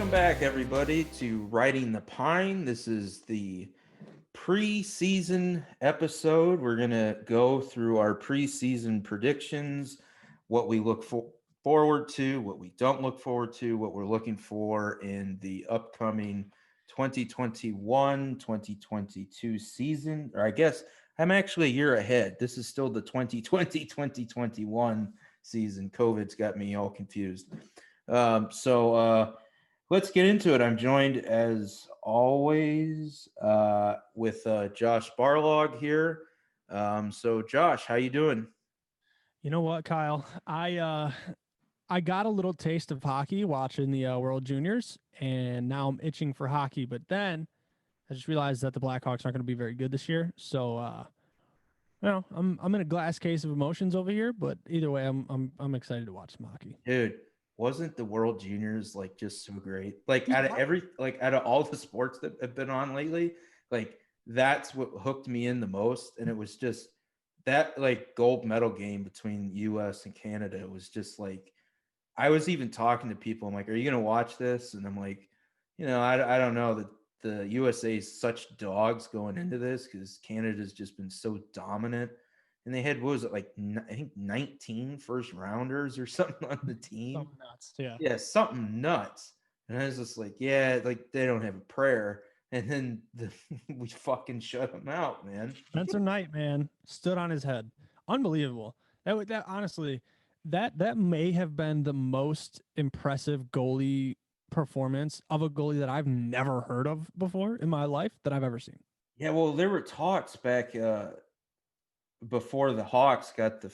Welcome back, everybody, to Riding the Pine. This is the preseason episode. We're going to go through our preseason predictions, what we look forward to, what we don't look forward to, what we're looking for in the upcoming 2021-2022 season. Or I guess I'm actually a year ahead. This is still the 2020-2021 season. COVID's got me all confused. Let's get into it. I'm joined, as always, with Josh Barlog here. So, Josh, how you doing? You know what, Kyle? I got a little taste of hockey watching the World Juniors, and now I'm itching for hockey. But then I just realized that the Blackhawks aren't going to be very good this year. So, I'm in a glass case of emotions over here. But either way, I'm excited to watch some hockey. Dude, wasn't the World Juniors like just so great? Like out of all the sports that have been on lately, like that's what hooked me in the most. And it was just that like gold medal game between US and Canada. It was just like I was even talking to people. I'm like, "Are you gonna watch this?" And I'm like, I don't know that the USA is such dogs going into this because Canada's just been so dominant, and they had what was it like? I think 19 first rounders or something on the team. Something nuts, yeah. Yeah, something nuts. And I was just like, yeah, like they don't have a prayer. And then we fucking shut them out, man. Spencer Knight, man, stood on his head. Unbelievable. That honestly, that may have been the most impressive goalie performance of a goalie that I've never heard of before in my life that I've ever seen. Yeah, well, there were talks back before the Hawks got the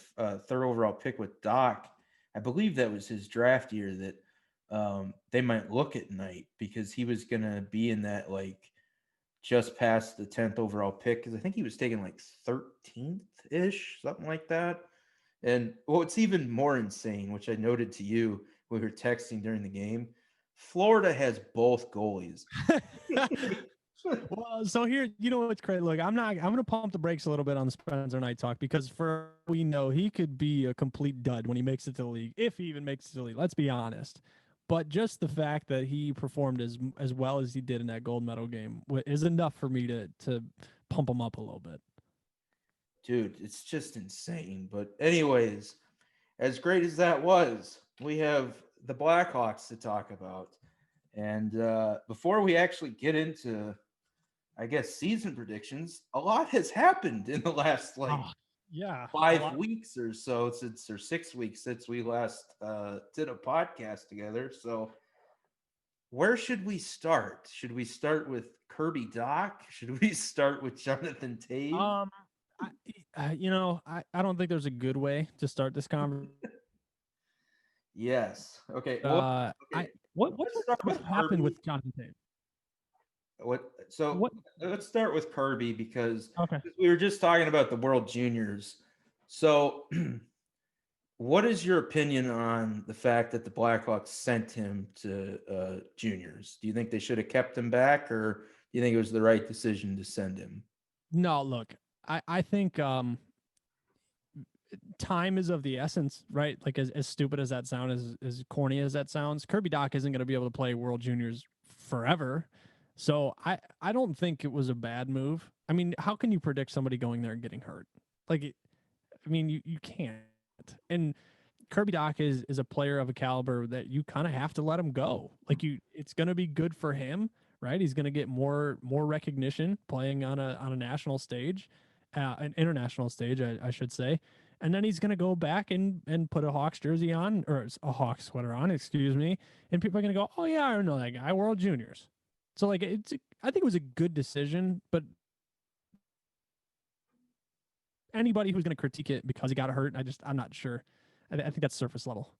third overall pick with Doc. I believe that was his draft year that they might look at Knight because he was going to be in that like just past the 10th overall pick because I think he was taken like 13th ish, something like that. And what's even more insane, which I noted to you, we were texting during the game, Florida has both goalies. Well, so here, you know what's crazy? Look, I'm going to pump the brakes a little bit on the Spencer Knight talk because for we know he could be a complete dud when he makes it to the league, if he even makes it to the league. Let's be honest. But just the fact that he performed as well as he did in that gold medal game is enough for me to pump him up a little bit. Dude, it's just insane. But anyways, as great as that was, we have the Blackhawks to talk about. And before we actually get into, I guess, season predictions, a lot has happened in the last like yeah, 5 weeks or so since, or 6 weeks since we last did a podcast together. So where should we start? Should we start with Kirby Doc? Should we start with Jonathan Tate? Um, I don't think there's a good way to start this conversation. Yes. Okay. Well, okay. I what Let's start what with happened Kirby. with Jonathan Tate? What? So What? let's start with Kirby because Okay. we were just talking about the World Juniors. So, what is your opinion on the fact that the Blackhawks sent him to juniors? Do you think they should have kept him back, or do you think it was the right decision to send him? No, look, I think time is of the essence, right? Like as stupid as that sounds, as corny as that sounds, Kirby Doc isn't going to be able to play World Juniors forever. So I don't think it was a bad move. I mean, how can you predict somebody going there and getting hurt? I mean, you can't. And Kirby Doc is a player of a caliber that you kind of have to let him go. It's going to be good for him, right? He's going to get more recognition playing on a national stage, an international stage, I should say. And then he's going to go back and put a Hawks jersey on or a Hawks sweater on, excuse me. And people are going to go, oh yeah, I know that guy, World Juniors. So like I think it was a good decision, but anybody who's going to critique it because he got hurt, I'm not sure. I think that's surface level.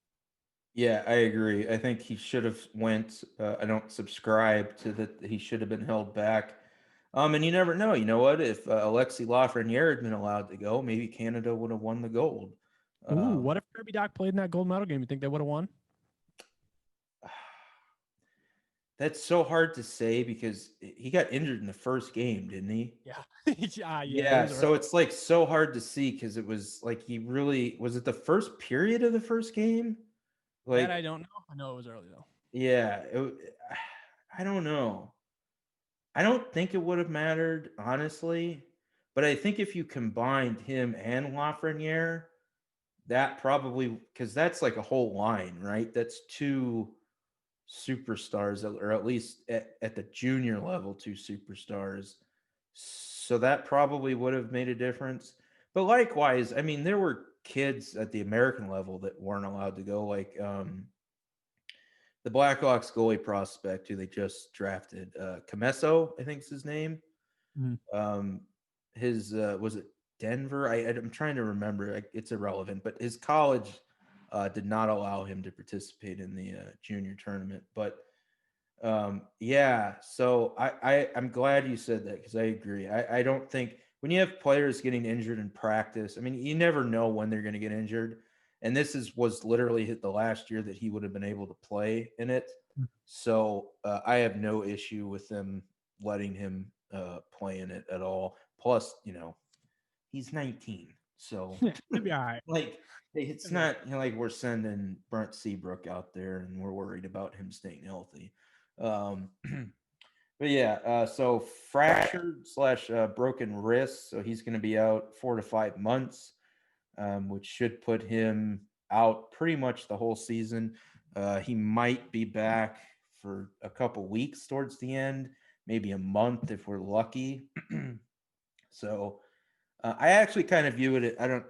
Yeah, I agree. I think he should have went. I don't subscribe to that. He should have been held back. And you never know. You know what? If Alexi Lafreniere had been allowed to go, maybe Canada would have won the gold. Ooh, Um, what if Kirby Doc played in that gold medal game? You think they would have won? that's so hard to say because he got injured in the first game, didn't he? Yeah. Yeah, yeah. Yeah. So it's like so hard to see because it was like he really was it the first period of the first game? That Like I don't know. I know it was early though. Yeah, I don't know. I don't think it would have mattered, honestly. But I think if you combined him and Lafreniere, that probably because that's like a whole line, right? That's two superstars, or at least at the junior level, two superstars. So that probably would have made a difference. But likewise, I mean, there were kids at the American level that weren't allowed to go, like the Blackhawks goalie prospect who they just drafted, Camesso, I think is his name. Mhm. Um, his was it Denver? I'm trying to remember. It's irrelevant, but his college did not allow him to participate in the junior tournament. But yeah, so I'm glad you said that because I agree. I don't think when you have players getting injured in practice, I mean, you never know when they're going to get injured. And this was literally hit the last year that he would have been able to play in it. So I have no issue with them letting him play in it at all. Plus, he's 19, so It'd be all right. like it's not like we're sending Brent Seabrook out there and we're worried about him staying healthy. Um, but yeah, so fractured slash broken wrist, so he's going to be out 4 to 5 months, which should put him out pretty much the whole season. He might be back for a couple weeks towards the end, maybe a month if we're lucky. So I actually kind of view it. I don't.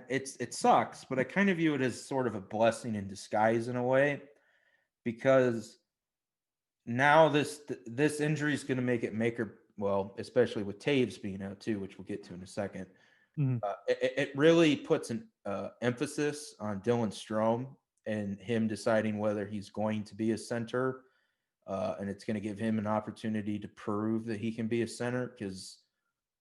It sucks, but I kind of view it as sort of a blessing in disguise in a way, because now this injury is going to make or well, especially with Taves being out too, which we'll get to in a second. Mhm. It really puts an emphasis on Dylan Strome and him deciding whether he's going to be a center, and it's going to give him an opportunity to prove that he can be a center. Because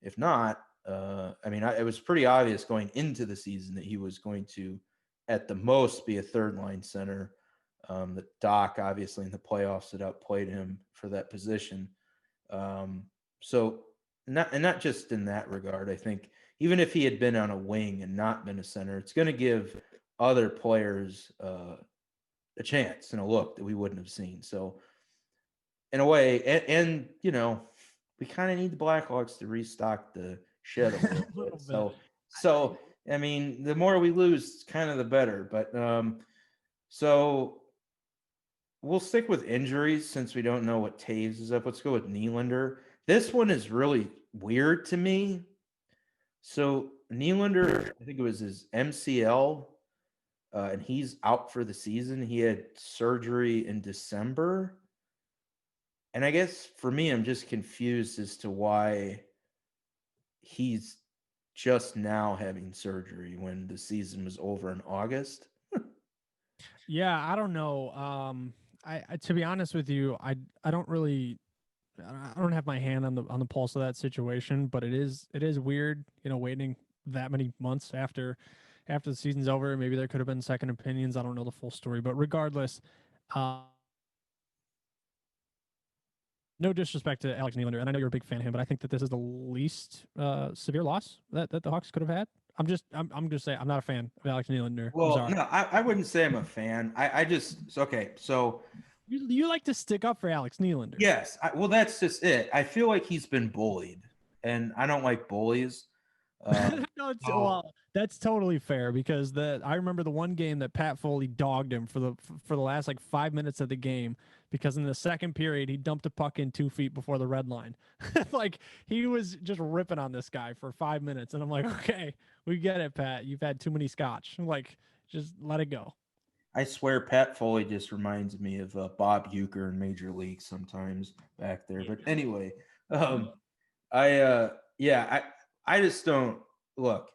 if not, I mean, it was pretty obvious going into the season that he was going to, at the most, be a third line center. That Doc, obviously, in the playoffs, had outplayed him for that position. Um, so, not just in that regard. I think even if he had been on a wing and not been a center, it's going to give other players a chance and a look that we wouldn't have seen. So, in a way, and we kind of need the Blackhawks to restock the shed a little A little bit. bit. So I mean, the more we lose, kind of the better. But so we'll stick with injuries since we don't know what Taves is up. Let's go with Nylander. This one is really weird to me. So Nylander, I think it was his MCL, and he's out for the season. He had surgery in December. And I guess for me, I'm just confused as to why he's just now having surgery when the season was over in August. Yeah, I don't know. I to be honest with you, I don't really I don't have my hand on the pulse of that situation, but it is weird, waiting that many months after the season's over. Maybe there could have been second opinions. I don't know the full story, but regardless, no disrespect to Alex Nylander, and I know you're a big fan of him, but I think that this is the least severe loss that the Hawks could have had. I'm just saying I'm not a fan of Alex Nylander. I'm Well, sorry. no, I wouldn't say I'm a fan. I just okay. So You like to stick up for Alex Nylander. yes, well, that's just it. I feel like he's been bullied, and I don't like bullies. No, So well, that's totally fair because I remember the one game that Pat Foley dogged him for the last like 5 minutes of the game because in the second period he dumped a puck in 2 feet before the red line. Like he was just ripping on this guy for 5 minutes, and I'm like, okay, we get it, Pat. You've had too many scotch. Like, just let it go. I swear, Pat Foley just reminds me of Bob Uecker in Major League sometimes back there. Yeah. But anyway, um, yeah, I just don't look.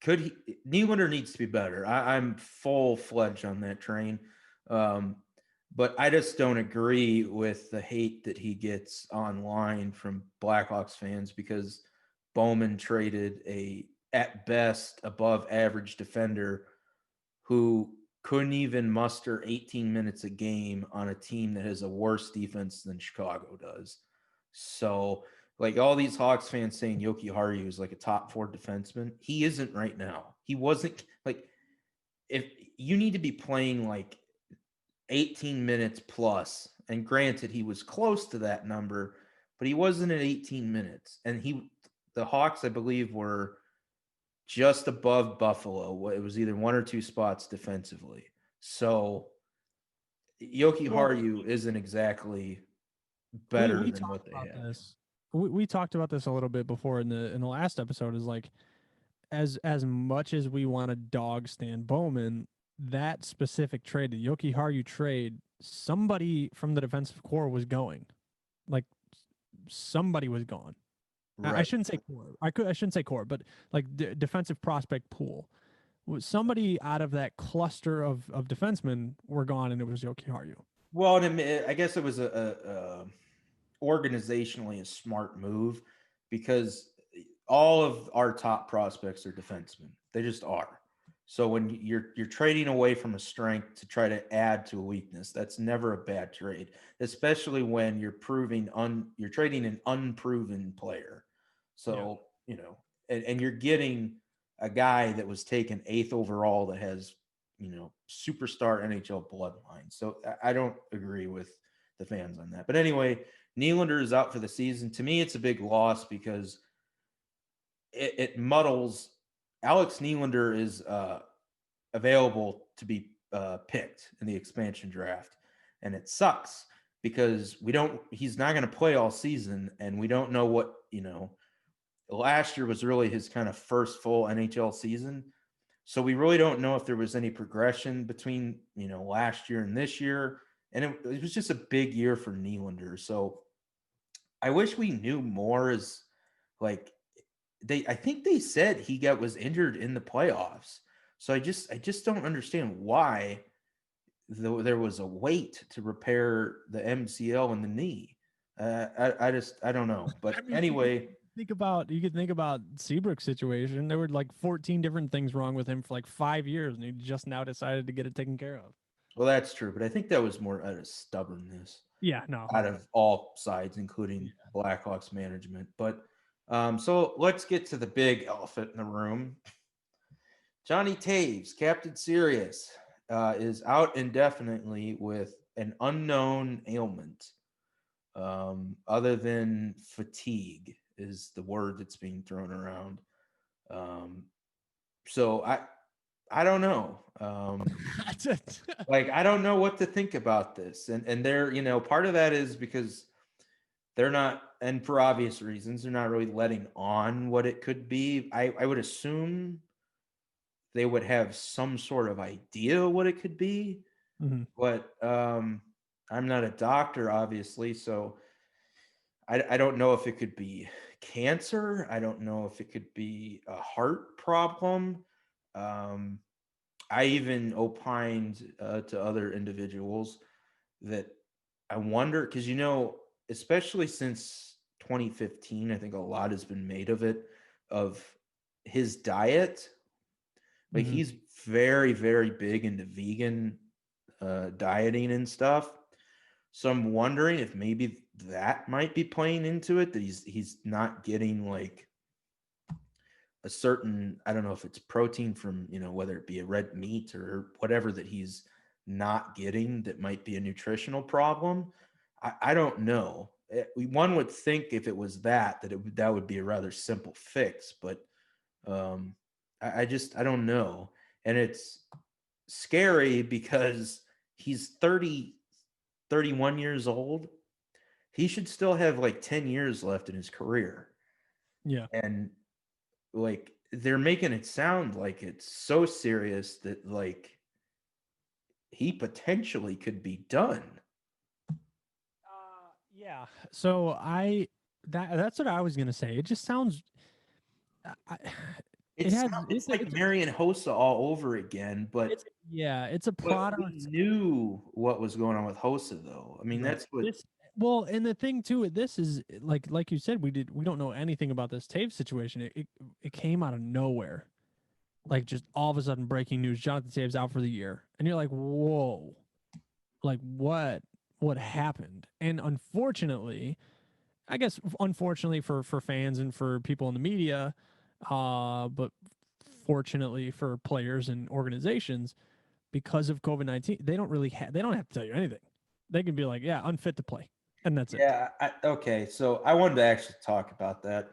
Could he? Nylander needs to be better. I'm full fledged on that train, um, but I just don't agree with the hate that he gets online from Blackhawks fans because Bowman traded a at best above average defender who couldn't even muster 18 minutes a game on a team that has a worse defense than Chicago does. So, like all these Hawks fans saying Yoki Haru is like a top four defenseman, he isn't right now. He wasn't like if you need to be playing like 18 minutes plus. And granted, he was close to that number, but he wasn't at 18 minutes. And the Hawks, I believe, were just above Buffalo. It was either one or two spots defensively. So Yoki Well, Haru isn't exactly better we than talked what they about have. this. We talked about this a little bit before in the last episode. Is like as much as we want to dog Stan Bowman, that specific trade, the Yoki Haru trade, somebody from the defensive core was going. Like somebody was gone. I Right. shouldn't say core. I shouldn't say core, but like defensive prospect pool. Somebody out of that cluster of defensemen were gone, and it was Yoki Haru. Well, and I guess it was organizationally a smart move because all of our top prospects are defensemen. They just are. So when you're trading away from a strength to try to add to a weakness, that's never a bad trade, especially when you're trading an unproven player. Yeah. So, and you're getting a guy that was taken 8th overall that has, superstar NHL bloodline. So I don't agree with the fans on that. But anyway, Nylander is out for the season. To me, it's a big loss because it muddles. Alex Nylander is available to be picked in the expansion draft, and it sucks because we don't. He's not going to play all season, and we don't know what. Last year was really his kind of first full NHL season, so we really don't know if there was any progression between last year and this year, and it was just a big year for Nylander. So I wish we knew more. As like I think they said he was injured in the playoffs. So I just don't understand why there was a wait to repair the MCL in the knee. I don't know. But I mean, anyway, you could think about Seabrook's situation. There were like 14 different things wrong with him for like 5 years, and he just now decided to get it taken care of. well, that's true. But I think that was more out of stubbornness Yeah, no, out 100%. of all sides, including Yeah. Blackhawks management. But so let's get to the big elephant in the room. Johnny Taves, Captain Sirius, is out indefinitely with an unknown ailment. Other than fatigue is the word that's being thrown around. Um, so I don't know. That's it. Like I don't know what to think about this, and they're part of that is because they're not, and for obvious reasons, they're not really letting on what it could be. I would assume they would have some sort of idea what it could be, Mhm. but I'm not a doctor, obviously, so I don't know if it could be cancer. I don't know if it could be a heart problem. Um, I even opined to other individuals that I wonder because especially since 2015, I think a lot has been made of it, of his diet. Like Mhm. he's very, very big into vegan dieting and stuff. So I'm wondering if maybe that might be playing into it, that he's not getting like a certain, I don't know if it's protein from, whether it be a red meat or whatever that he's not getting that might be a nutritional problem. I don't know. One would think if it was that would be a rather simple fix, but um, I don't know. And it's scary because he's 31 years old. He should still have like 10 years left in his career. Yeah. And like they're making it sound like it's so serious that like he potentially could be done. Yeah. So that's what I was gonna say. It just sounds. I, It it has sounds it's like it's Marion Hossa all over again, it's but yeah, it's a we product. knew what was going on with Hossa though. I mean, Right. that's what. This well, and the thing too, this is like you said, we don't know anything about this Taves situation. It came out of nowhere. Like just all of a sudden breaking news, Jonathan Taves out for the year. And you're like, whoa. Like what happened? And unfortunately, I guess unfortunately for fans and for people in the media, but fortunately for players and organizations, because of COVID-19, they don't have to tell you anything. They can be like, yeah, unfit to play, and that's it. Yeah. Okay. So I wanted to actually talk about that.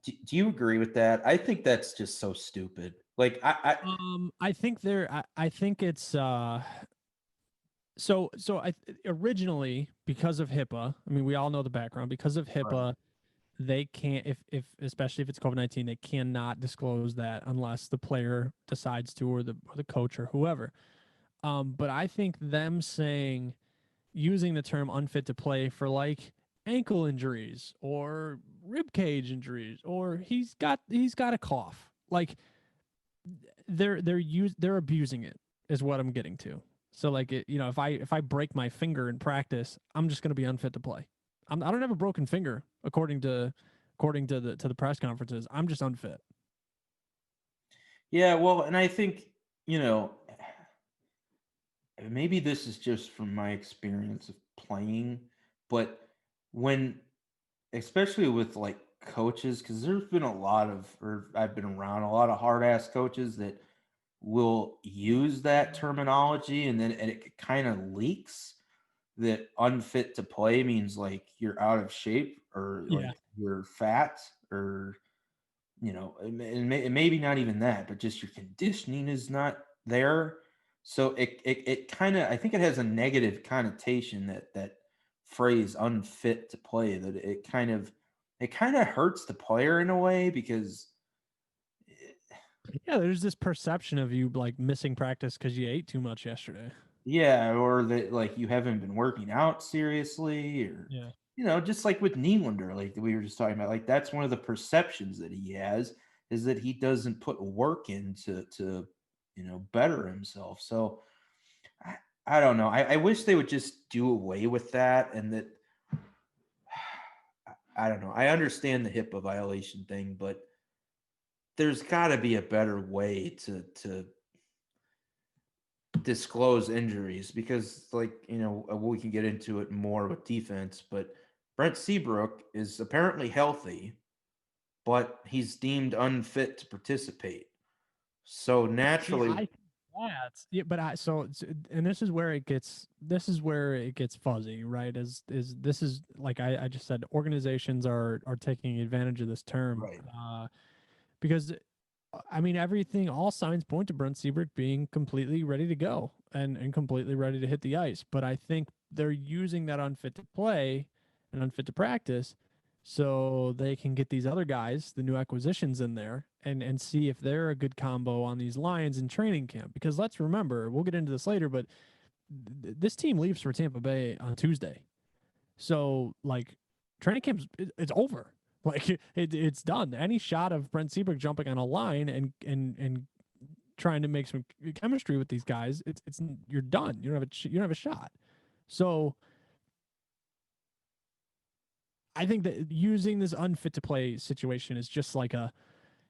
Do you agree with that? I think that's just so stupid. Like I think it's so I originally, because of HIPAA. I mean, we all know the background. Because of right. HIPAA, they can't, if especially if it's COVID-19, they cannot disclose that unless the player decides to, or the coach or whoever. But I think them saying, using the term unfit to play for like ankle injuries or rib cage injuries, or he's got a cough, like they're abusing it, is what I'm getting to. So like if I break my finger in practice, I'm just going to be unfit to play. I don't have a broken finger, according to the press conferences. I'm just unfit. Yeah. Well, and I think, you know, maybe this is just from my experience of playing, but when, especially with like coaches, because there's been a lot of, or I've been around a lot of hard ass coaches that will use that terminology, and then it kind of leaks that unfit to play means like you're out of shape, or like Yeah. you're fat, or and maybe not even that, but just your conditioning is not there. So it kind of, I think it has a negative connotation, that phrase unfit to play, that it kind of hurts the player in a way, because Yeah, there's this perception of you like missing practice because you ate too much yesterday. yeah, or that like you haven't been working out seriously, or Yeah. just like with Nylander, like we were just talking about, like that's one of the perceptions that he has, is that he doesn't put work into to better himself. So I, I don't know. I wish they would just do away with that, and that I don't know. I understand the HIPAA violation thing, but there's got to be a better way to disclose injuries, because like we can get into it more with defense, but Brent Seabrook is apparently healthy, but he's deemed unfit to participate, so See, naturally. I that's yeah, but I so and this is where it gets fuzzy, right? Is this is like I just said, organizations are taking advantage of this term, Right. because I mean, everything, all signs point to Brent Seabrook being completely ready to go and completely ready to hit the ice. But I think they're using that unfit to play and unfit to practice so they can get these other guys, the new acquisitions, in there and see if they're a good combo on these lines in training camp. Because let's remember, we'll get into this later, but this team leaves for Tampa Bay on Tuesday. So like training camp's it's over. Like it's done. Any shot of Brent Seabrook jumping on a line and trying to make some chemistry with these guys, it's you're done. You don't have a shot. So I think that using this unfit to play situation is just like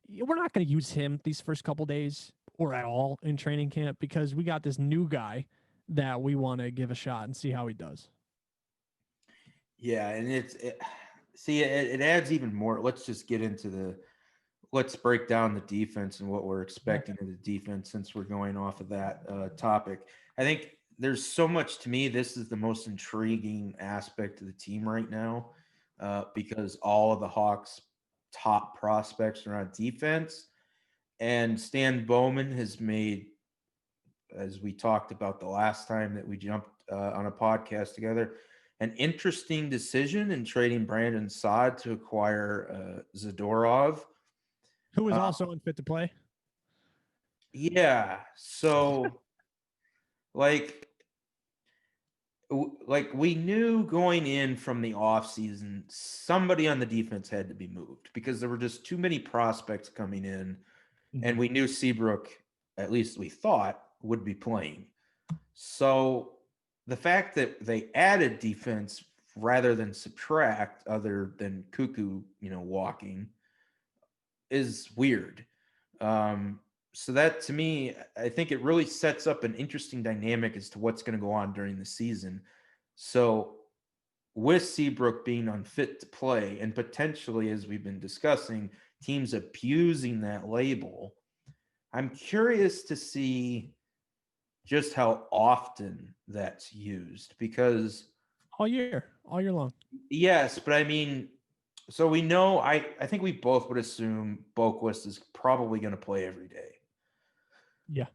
we're not going to use him these first couple days or at all in training camp, because we got this new guy that we want to give a shot and see how he does. Yeah, and see, it adds even more. Let's break down the defense and what we're expecting of the defense, since we're going off of that topic. I think there's so much. To me, this is the most intriguing aspect of the team right now, because all of the Hawks' top prospects are on defense, and Stan Bowman has made, as we talked about the last time that we jumped on a podcast together, an interesting decision in trading Brandon Saad to acquire Zadorov. Who is Uh, also unfit to play? yeah, so like we knew going in from the offseason, somebody on the defense had to be moved, because there were just too many prospects coming in, Mm-hmm. and we knew Seabrook, at least we thought, would be playing. So the fact that they added defense rather than subtract, other than Cuckoo, walking, is weird. So that, to me, I think it really sets up an interesting dynamic as to what's going to go on during the season. So with Seabrook being unfit to play, and potentially, as we've been discussing, teams abusing that label, I'm curious to see just how often that's used because all year long. yes, but I mean, so we know I think we both would assume Boquist is probably going to play every day. Yeah.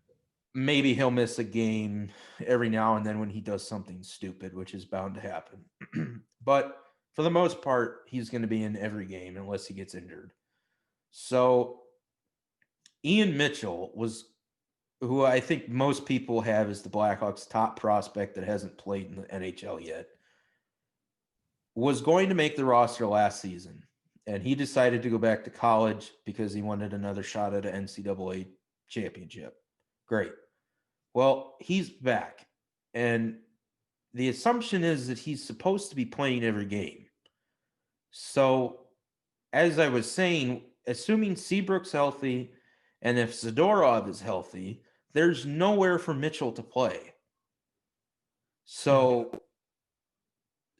Maybe he'll miss a game every now and then when he does something stupid, which is bound to happen. But for the most part, he's going to be in every game unless he gets injured. So Ian Mitchell was who I think most people have as the Blackhawks' top prospect that hasn't played in the NHL yet, was going to make the roster last season. And he decided to go back to college because he wanted another shot at an NCAA championship. Great. Well, he's back. And the assumption is that he's supposed to be playing every game. So, as I was saying, assuming Seabrook's healthy and if Zadorov is healthy, there's nowhere for Mitchell to play. So,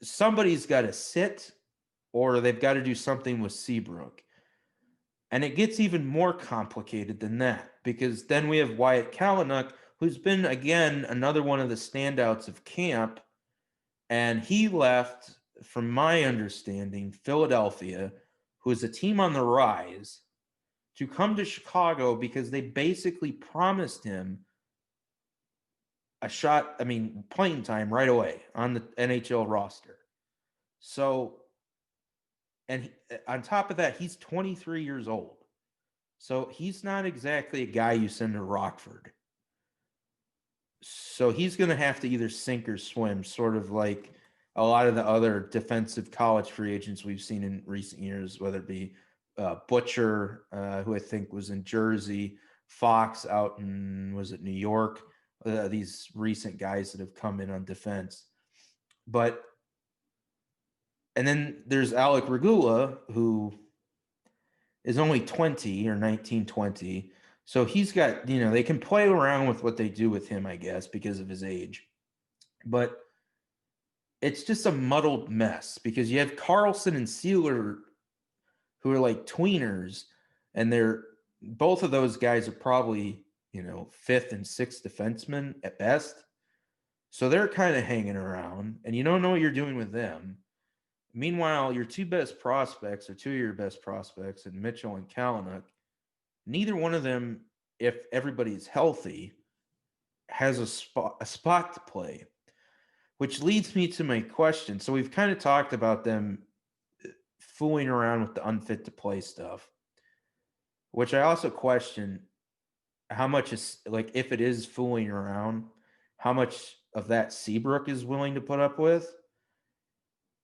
somebody's got to sit or they've got to do something with Seabrook. And it gets even more complicated than that because then we have Wyatt Kalynuk, who's been, again, another one of the standouts of camp. And he left, from my understanding, Philadelphia, who is a team on the rise, to come to Chicago because they basically promised him a shot, I mean, playing time right away on the NHL roster. So, and on top of that, he's 23 years old. So he's not exactly a guy you send to Rockford. So he's going to have to either sink or swim, sort of like a lot of the other defensive college free agents we've seen in recent years, whether it be Butcher, who I think was in Jersey, Fox out in, was it New York? These recent guys that have come in on defense. But, and then there's Alec Regula, who is only 20 or 19, 20. So he's got, they can play around with what they do with him, I guess, because of his age. But it's just a muddled mess because you have Carlson and Sealer who are like tweeners, and they're both of those guys are probably, fifth and sixth defensemen at best. So they're kind of hanging around, and you don't know what you're doing with them. Meanwhile, your two best prospects, or two of your best prospects, and Mitchell and Kalynuk, neither one of them, if everybody's healthy, has a spot to play. Which leads me to my question. So we've kind of talked about them fooling around with the unfit to play stuff, which I also question how much is, like, if it is fooling around, how much of that Seabrook is willing to put up with.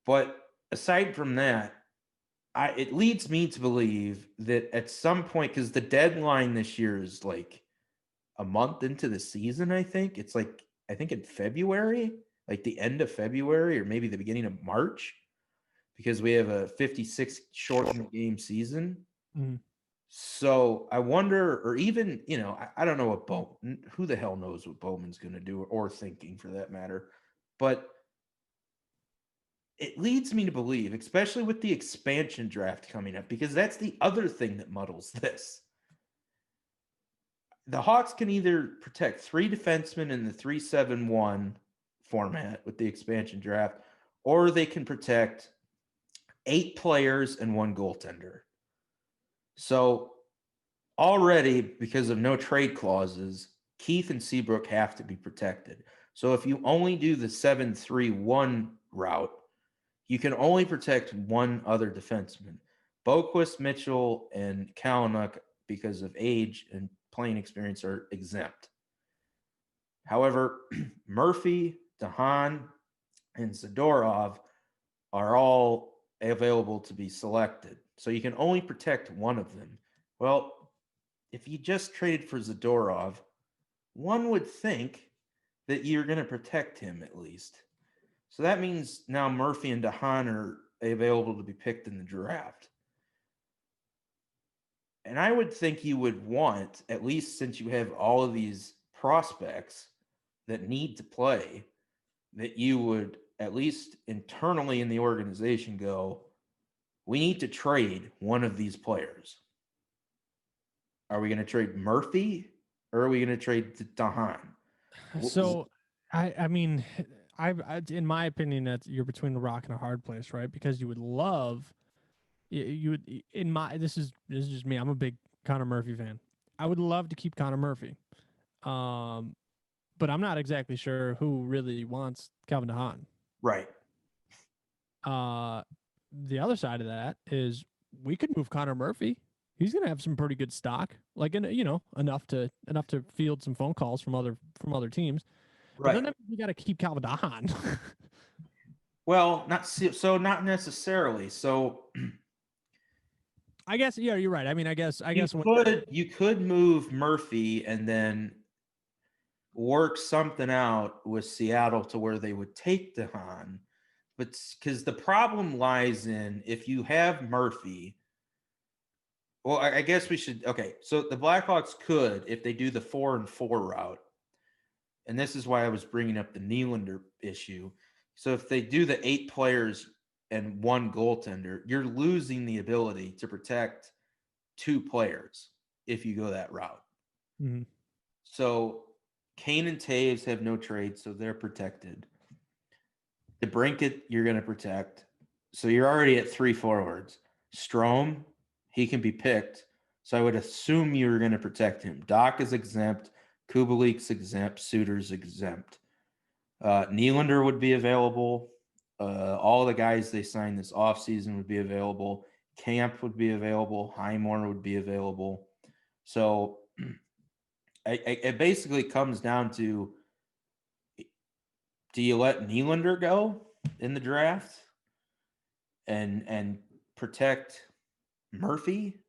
But aside from that, it leads me to believe that at some point, because the deadline this year is like a month into the season, I think. It's like, I think in February, like the end of February or maybe the beginning of March, because we have a 56 shortened game season. Mm. So I wonder, or even, I don't know what Bowman, who the hell knows what Bowman's going to do or thinking for that matter. But it leads me to believe, especially with the expansion draft coming up, because that's the other thing that muddles this. The Hawks can either protect 3 defensemen in the 3-7-1 format with the expansion draft, or they can protect 8 players and 1 goaltender. So already, because of no trade clauses, Keith and Seabrook have to be protected. So if you only do the 7-3-1 route, you can only protect 1 other defenseman. Boquist, Mitchell, and Kalynuk, because of age and playing experience, are exempt. However, Murphy, DeHaan, and Zadorov are all available to be selected. So you can only protect 1 of them. Well, if you just traded for Zadorov, one would think that you're going to protect him at least. So that means now Murphy and DeHaan are available to be picked in the draft. And I would think you would want, at least since you have all of these prospects that need to play, that you would at least internally in the organization go, we need to trade one of these players. Are we going to trade Murphy or are we going to trade DeHaan? So, I mean, I in my opinion, that you're between a rock and a hard place, right? Because you would love, you would in my this is just me. I'm a big Connor Murphy fan. I would love to keep Connor Murphy, um, but I'm not exactly sure who really wants Calvin DeHaan. Right. Uh, the other side of that is we could move Connor Murphy. He's gonna have some pretty good stock, like enough to field some phone calls from other teams. But then Right. we got to keep Calvin DeHaan. Well, not necessarily. So I guess yeah, you're right. I mean, I guess when you could move Murphy and then work something out with Seattle to where they would take DeHaan. But because the problem lies in if you have Murphy, well, I guess we should. Okay, so the Blackhawks could, if they do the 4-4 route, and this is why I was bringing up the Nylander issue. So if they do the 8 players and 1 goaltender, you're losing the ability to protect 2 players if you go that route. mm-hmm. So Kane and Taves have no trade, so they're protected. DeBrincat, you're going to protect. So you're already at 3 forwards. Strome, he can be picked. So I would assume you're going to protect him. Doc is exempt. Kubalik's exempt. Suter's exempt. Nylander would be available. All the guys they signed this offseason would be available. Camp would be available. Highmore would be available. So it basically comes down to, do you let Nylander go in the draft and protect Murphy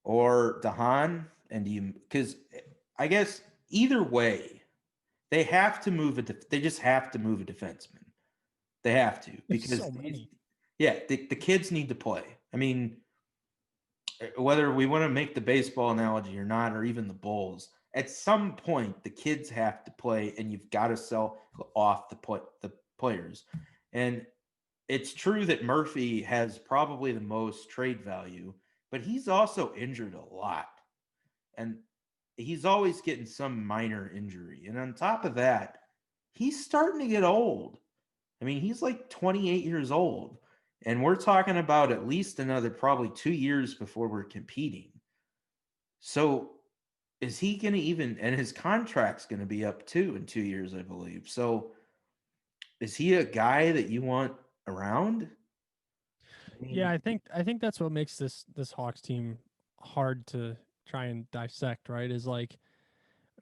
or DeHaan? And do you, because I guess either way, they have to move it. They just have to move a defenseman. They have to, because so many. The kids need to play. I mean, whether we want to make the baseball analogy or not, or even the Bulls, at some point the kids have to play, and you've got to sell off the players. And it's true that Murphy has probably the most trade value, but he's also injured a lot, and he's always getting some minor injury. And on top of that, he's starting to get old. I mean, he's like 28 years old, and we're talking about at least another probably 2 years before we're competing. So is he going to even, and his contract's going to be up too in 2 years, I believe. So is he a guy that you want around? Yeah, I think that's what makes this Hawks team hard to try and dissect, right? Is like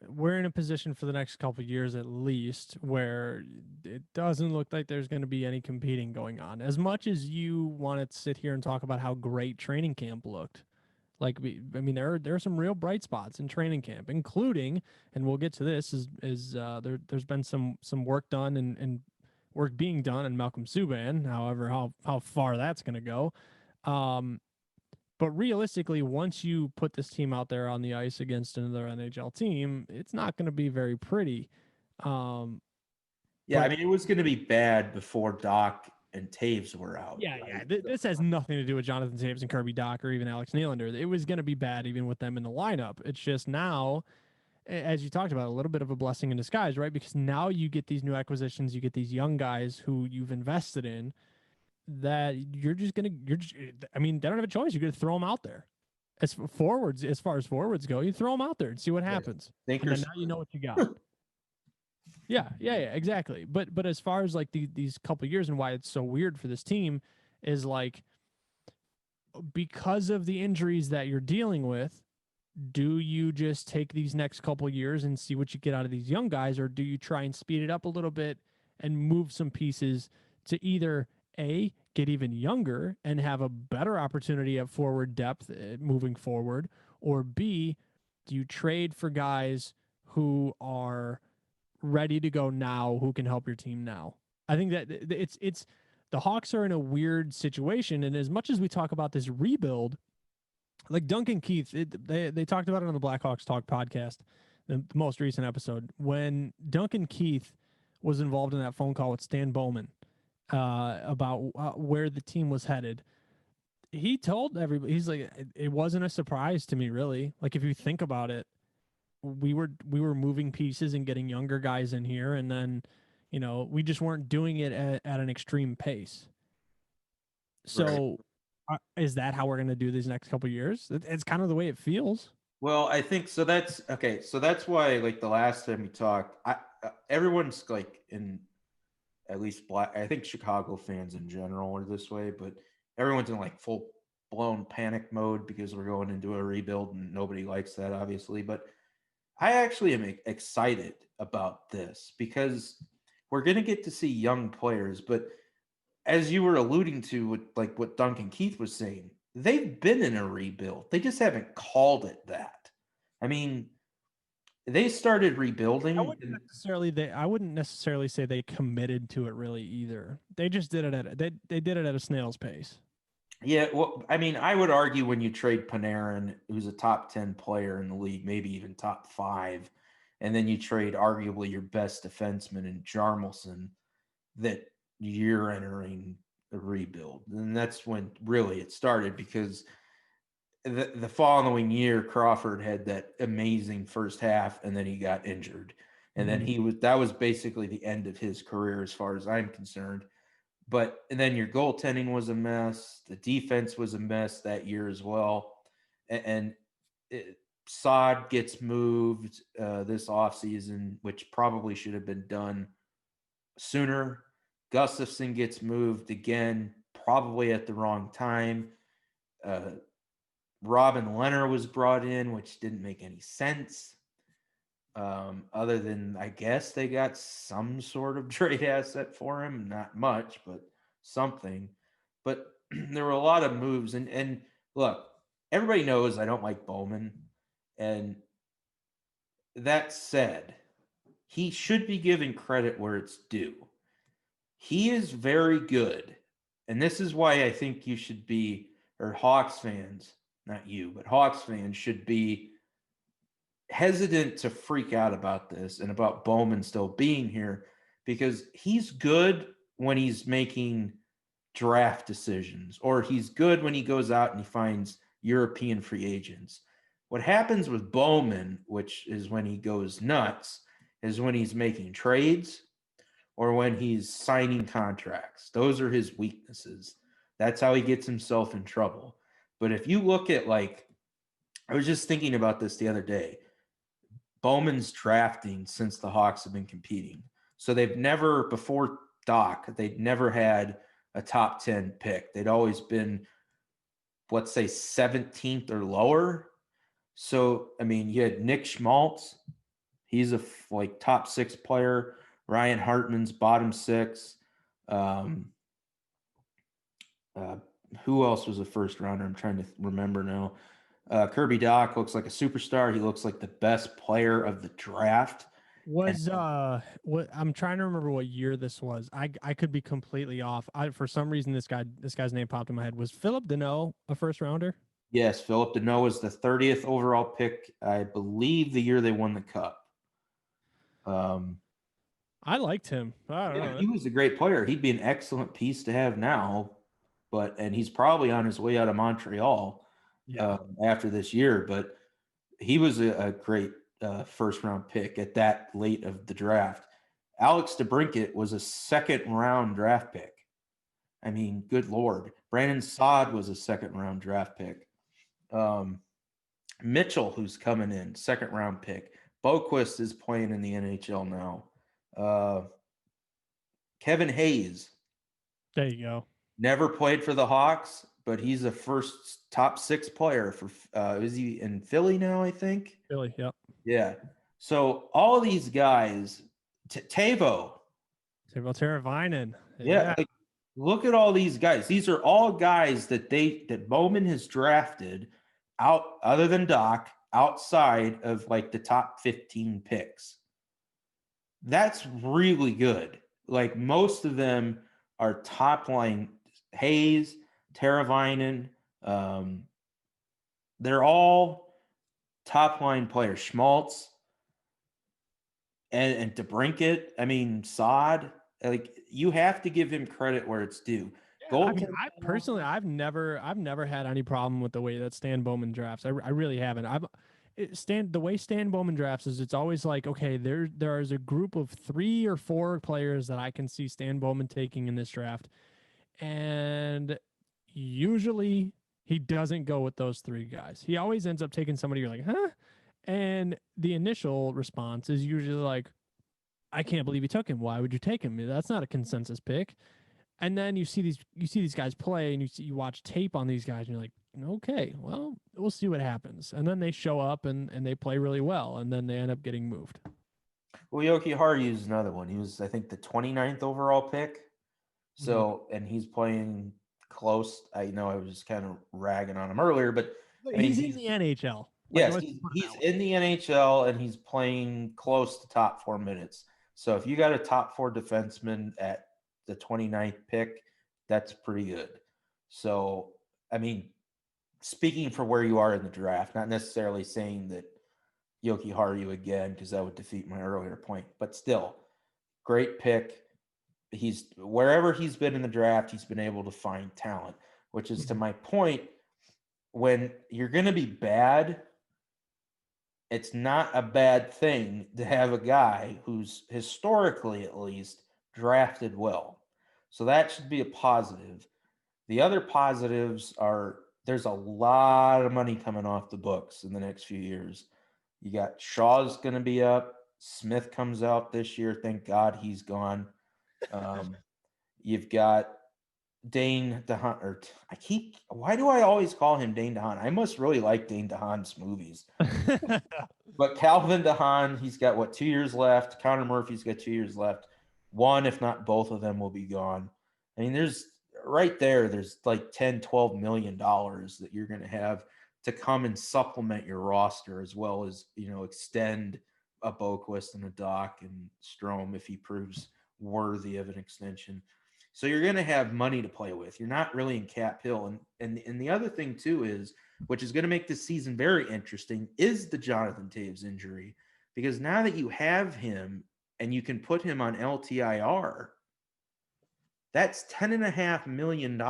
we're in a position for the next couple of years at least where it doesn't look like there's going to be any competing going on. As much as you want to sit here and talk about how great training camp looked, like I mean, there are some real bright spots in training camp, including, and we'll get to this, there's been some work done and work being done in Malcolm Subban. However, how far that's going to go. But realistically, once you put this team out there on the ice against another NHL team, it's not going to be very pretty. Yeah, I mean, it was going to be bad before Doc and Taves were out. Yeah, Right? yeah. This has nothing to do with Jonathan Taves and Kirby Doc or even Alex Nylander. It was going to be bad even with them in the lineup. It's just now, as you talked about, a little bit of a blessing in disguise, right? Because now you get these new acquisitions, you get these young guys who you've invested in that I mean, they don't have a choice. You're going to throw them out there. As far as forwards go, you throw them out there and see what happens. And then now you know what you got. Yeah, exactly. But as far as like these couple years and why it's so weird for this team is like because of the injuries that you're dealing with, do you just take these next couple years and see what you get out of these young guys, or do you try and speed it up a little bit and move some pieces to either A, get even younger and have a better opportunity at forward depth moving forward, or B, do you trade for guys who are ready to go now, who can help your team now? I think that it's the Hawks are in a weird situation, and as much as we talk about this rebuild, like Duncan Keith, they talked about it on the Blackhawks Talk podcast, the most recent episode, when Duncan Keith was involved in that phone call with Stan Bowman about where the team was headed. He told everybody, he's like, it wasn't a surprise to me, really. Like, if you think about it, we were moving pieces and getting younger guys in here, and then, we just weren't doing it at an extreme pace. Right. So, is that how we're going to do these next couple of years? It's kind of the way it feels. Well, I think so. That's okay. So that's why, like the last time we talked, everyone's like in at least black. I think Chicago fans in general are this way, but everyone's in like full blown panic mode because we're going into a rebuild, and nobody likes that, obviously. But I actually am excited about this because we're going to get to see young players. But as you were alluding to, with like what Duncan Keith was saying, they've been in a rebuild. They just haven't called it that. I mean, they started rebuilding. I wouldn't necessarily say they committed to it really either. They just did it they did it at a snail's pace. Yeah, well, I mean, I would argue when you trade Panarin, who's a top 10 player in the league, maybe even top 5, and then you trade arguably your best defenseman in Jarmelson, that you're entering a rebuild. And that's when really it started, because the following year Crawford had that amazing first half, and then he got injured. And then that was basically the end of his career as far as I'm concerned. And then your goaltending was a mess. The defense was a mess that year as well. And Saad gets moved this offseason, which probably should have been done sooner. Gustafson gets moved again, probably at the wrong time. Robin Leonard was brought in, which didn't make any sense. Other than, I guess, they got some sort of trade asset for him. Not much, but something. But there were a lot of moves. And look, everybody knows I don't like Bowman. And that said, he should be given credit where it's due. He is very good. And this is why I think you should be, or Hawks fans, not you, but Hawks fans should be hesitant to freak out about this and about Bowman still being here, because he's good when he's making draft decisions, or he's good when he goes out and he finds European free agents. What happens with Bowman, which is when he goes nuts, is when he's making trades or when he's signing contracts. Those are his weaknesses. That's how he gets himself in trouble. But if you look at, like, I was just thinking about this the other day. Bowman's drafting since the Hawks have been competing. So they've never, before Doc, they'd never had a top 10 pick. They'd always been, let's say, 17th or lower. So, I mean, you had Nick Schmaltz. He's a top 6 player. Ryan Hartman's bottom 6. Who else was a first rounder? I'm trying to remember now. Kirby Doc looks like a superstar. He looks like the best player of the draft. What I'm trying to remember what year this was. I could be completely off. For some reason this guy's name popped in my head. Was Philip Deneau a first rounder? Yes, Philip Deneau was the 30th overall pick, I believe, the year they won the cup. I liked him. I don't know. He was a great player. He'd be an excellent piece to have now, and he's probably on his way out of Montreal after this year. But he was a great first round pick at that late of the draft. Alex DeBrincat was a second round draft pick. I mean, good Lord. Brandon Saad was a second round draft pick. Mitchell, who's coming in, second round pick. Boquist is playing in the NHL now. Kevin Hayes. There you go. Never played for the Hawks, but he's a first top 6 player for, is he in Philly now, I think? Philly, yep. Yeah. So all these guys, Teuvo Teravainen. Yeah. Like, look at all these guys. These are all guys that Bowman has drafted out, other than Doc, outside of like the top 15 picks. That's really good. Like, most of them are top line. Hayes, Teravainen, they're all top line players. Schmaltz and DeBrincat. I mean, Saad. Like, you have to give him credit where it's due. Yeah, I mean, I've never had any problem with the way that Stan Bowman drafts. I really haven't. The way Stan Bowman drafts is it's always like, okay, there is a group of 3 or 4 players that I can see Stan Bowman taking in this draft, and usually he doesn't go with those 3 guys. He always ends up taking somebody you're like, huh? And the initial response is usually like, I can't believe you took him. Why would you take him? That's not a consensus pick. And then you see these guys play, and you watch tape on these guys, and you're like, okay, well, we'll see what happens. And then they show up and they play really well, and then they end up getting moved. Well, Yoki Haru is another one. He was, I think, the 29th overall pick. So, and he's playing close. I know I was just kind of ragging on him earlier, but I mean, He's in the NHL. Yes, he's in the NHL and he's playing close to top 4 minutes. So if you got a top 4 defenseman at the 29th pick, that's pretty good. So, I mean, speaking for where you are in the draft, not necessarily saying that Yoki Haru again, because that would defeat my earlier point, but still, great pick. He's wherever he's been in the draft, he's been able to find talent, which is to my point. When you're going to be bad, it's not a bad thing to have a guy who's historically at least drafted well. So that should be a positive. The other positives are there's a lot of money coming off the books in the next few years. You got Shaw's going to be up. Smith comes out this year. Thank God he's gone. You've got Dane DeHaan, or why do I always call him Dane DeHaan? I must really like Dane DeHaan's movies. But Calvin DeHaan, he's got 2 years left. Connor Murphy's got 2 years left. One, if not both of them, will be gone. I mean, there's like 10, $12 million that you're going to have to come and supplement your roster, as well as, extend a Boquist and a Doc and Strome if he proves worthy of an extension. So you're going to have money to play with. You're not really in cap hill. And the other thing too is, which is going to make this season very interesting, is the Jonathan Taves injury. Because now that you have him and you can put him on LTIR, that's $10.5 million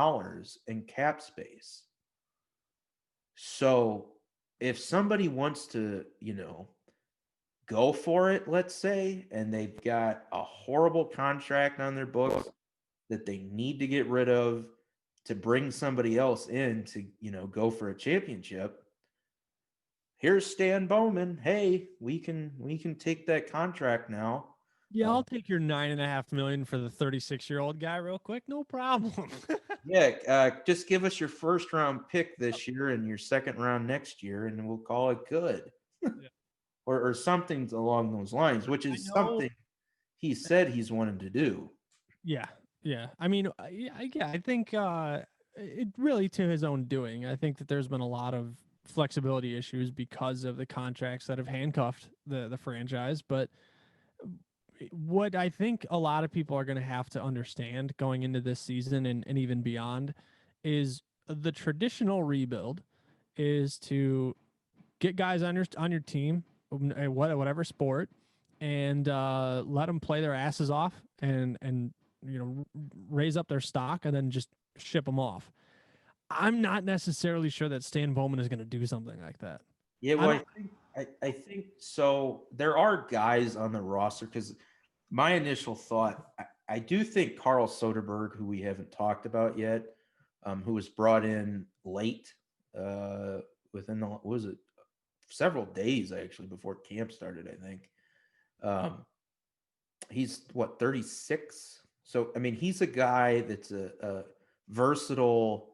in cap space. So if somebody wants to, go for it, let's say, and they've got a horrible contract on their books that they need to get rid of to bring somebody else in to, go for a championship. Here's Stan Bowman. Hey, we can take that contract now. Yeah, I'll take your $9.5 million for the 36-year-old guy real quick. No problem. Just give us your first round pick this year and your second round next year, and we'll call it good. Yeah. or something along those lines, which is something he said he's wanted to do. Yeah. Yeah. I mean, I think it really to his own doing. I think that there's been a lot of flexibility issues because of the contracts that have handcuffed the franchise. But what I think a lot of people are going to have to understand going into this season and even beyond is the traditional rebuild is to get guys on your team, whatever sport, and let them play their asses off and raise up their stock and then just ship them off. I'm not necessarily sure that Stan Bowman is going to do something like that. Yeah, well, I think so. There are guys on the roster because my initial thought, I do think Carl Soderberg, who we haven't talked about yet, who was brought in late, within several days actually before camp started, I think. He's 36. So, I mean, he's a guy that's a versatile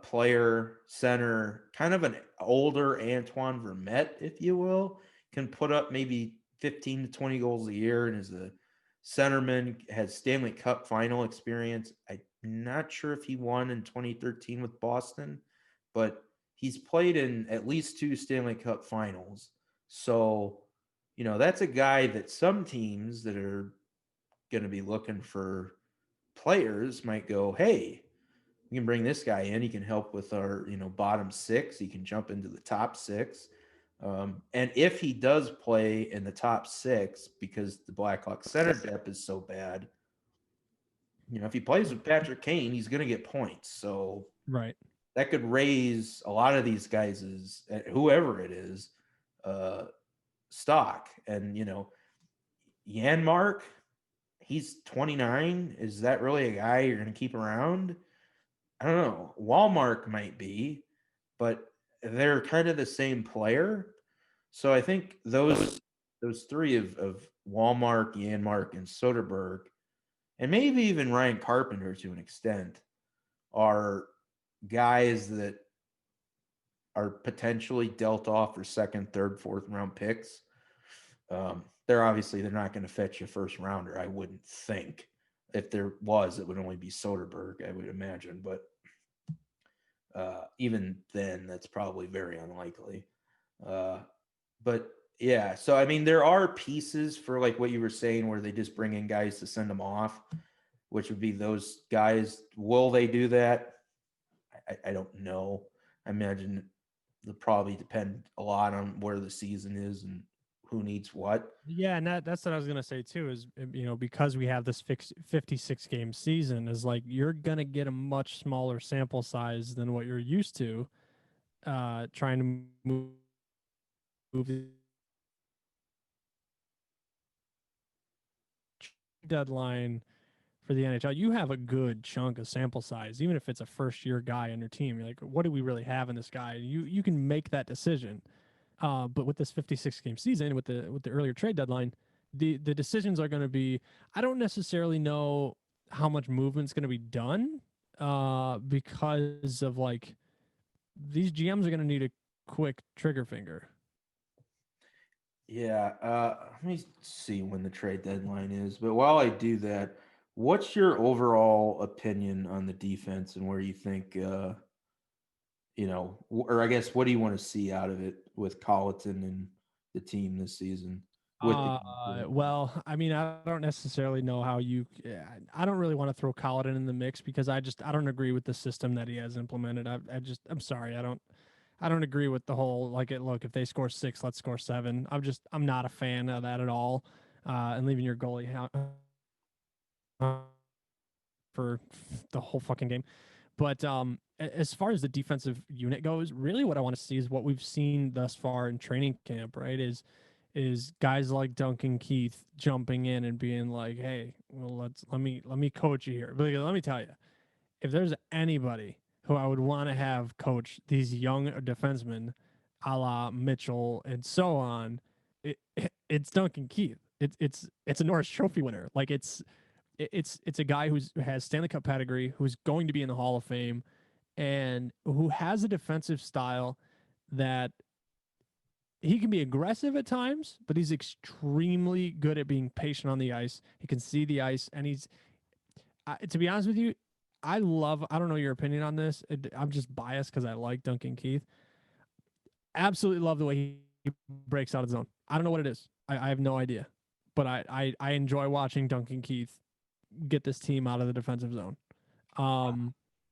player, center, kind of an older Antoine Vermette, if you will, can put up maybe 15 to 20 goals a year and is a centerman, has Stanley Cup final experience. I'm not sure if he won in 2013 with Boston, but he's played in at least 2 Stanley Cup finals. So, that's a guy that some teams that are going to be looking for players might go, hey, we can bring this guy in. He can help with our, bottom 6. He can jump into the top 6. And if he does play in the top 6, because the Blackhawks center depth is so bad, if he plays with Patrick Kane, he's going to get points. So right, that could raise a lot of these guys, whoever it is, uh, stock. And Yanmark, he's 29. Is that really a guy you're going to keep around? I don't know. Walmart might be, but they're kind of the same player. So I think those three of Walmart, Yanmark, and Soderberg, and maybe even Ryan Carpenter to an extent, are guys that are potentially dealt off for second, third, fourth round picks. They're not going to fetch a first rounder. I wouldn't think. If there was, it would only be Soderberg, I would imagine. But even then, that's probably very unlikely. Uh, but yeah, so I mean, there are pieces for like what you were saying where they just bring in guys to send them off, which would be those guys. Will they do that? I don't know. I imagine it'll probably depend a lot on where the season is and who needs what. Yeah, and that's what I was gonna say too. Is because we have this fixed 56 game season, is like you're gonna get a much smaller sample size than what you're used to. Trying to move the deadline for the NHL, you have a good chunk of sample size, even if it's a first year guy on your team. You're like, what do we really have in this guy? You can make that decision. But with this 56 game season, with the earlier trade deadline, the decisions are going to be. I don't necessarily know how much movement's going to be done, because of like these GMs are going to need a quick trigger finger. Yeah, let me see when the trade deadline is. But while I do that, what's your overall opinion on the defense and where you think, or I guess what do you want to see out of it with Colleton and the team this season with the Well, I mean, I don't necessarily know how you. I don't really want to throw Colleton in the mix because I don't agree with the system that he has implemented. I'm sorry, I don't agree with the whole like it. Look, if they score 6, let's score 7. I'm not a fan of that at all. And leaving your goalie out for the whole fucking game. But as far as the defensive unit goes, really what I want to see is what we've seen thus far in training camp. Right? Is guys like Duncan Keith jumping in and being like, "Hey, well, let me coach you here." But let me tell you, if there's anybody who I would want to have coach these young defensemen, a la Mitchell and so on, it's Duncan Keith. It's a Norris Trophy winner. Like it's a guy who has Stanley Cup pedigree, who's going to be in the Hall of Fame, and who has a defensive style that he can be aggressive at times, but he's extremely good at being patient on the ice. He can see the ice, and to be honest with you, I don't know your opinion on this. I'm just biased because I like Duncan Keith. Absolutely love the way he breaks out of the zone. I don't know what it is. I have no idea. But I enjoy watching Duncan Keith get this team out of the defensive zone.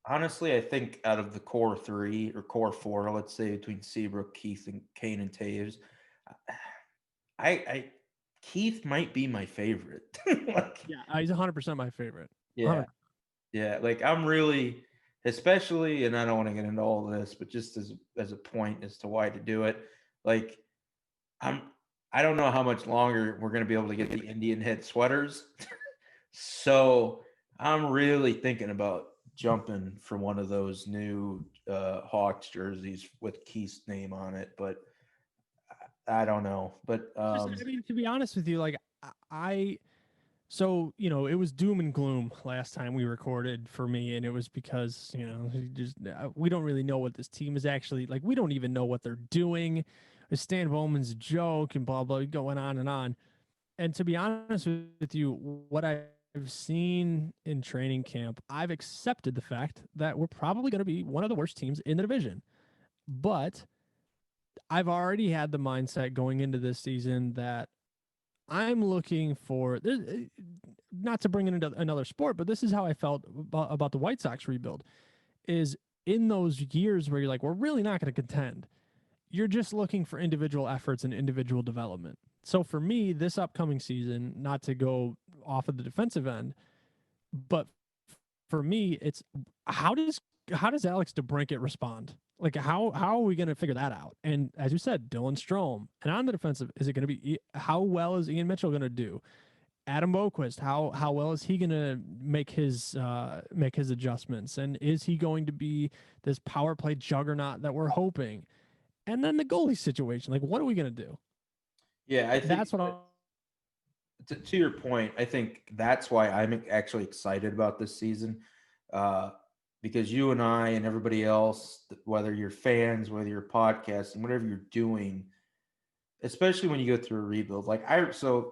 Honestly, I think out of the core three or core four, let's say between Seabrook, Keith, and Kane and Taves, I Keith might be my favorite. Like, Yeah, he's 100% my favorite. yeah, yeah. Like I'm really, especially, and I don't want to get into all of this, but just as a point as to why to do it, like I'm. I don't know how much longer we're going to be able to get the Indian head sweaters. So I'm really thinking about jumping for one of those new Hawks jerseys with Keith's name on it, but I don't know. But Just, I mean, to be honest with you, like I so it was doom and gloom last time we recorded for me, and it was because we don't really know what this team is actually like. We don't even know what they're doing. Stan Bowman's a joke and blah blah, going on and on. And to be honest with you, what I've seen in training camp, I've accepted the fact that we're probably going to be one of the worst teams in the division. But I've already had the mindset going into this season that I'm looking for not to bring in another sport, but this is how I felt about the White Sox rebuild. Is in those years where you're like, we're really not going to contend. You're just looking for individual efforts and individual development. So for me, this upcoming season, not to go off of the defensive end, but for me, it's how does how does Alex DeBrincat respond? Like how are we going to figure that out? And as you said, Dylan Strome. And on the defensive, is it going to be how well is Ian Mitchell going to do? Adam Boquist, how well is he going to make his adjustments? And is he going to be this power play juggernaut that we're hoping? And then the goalie situation, like what are we going to do? Yeah, I think That's what to your point, I think that's why I'm actually excited about this season, uh, because you and I and everybody else, whether you're fans, whether you're podcasting, whatever you're doing, especially when you go through a rebuild. Like you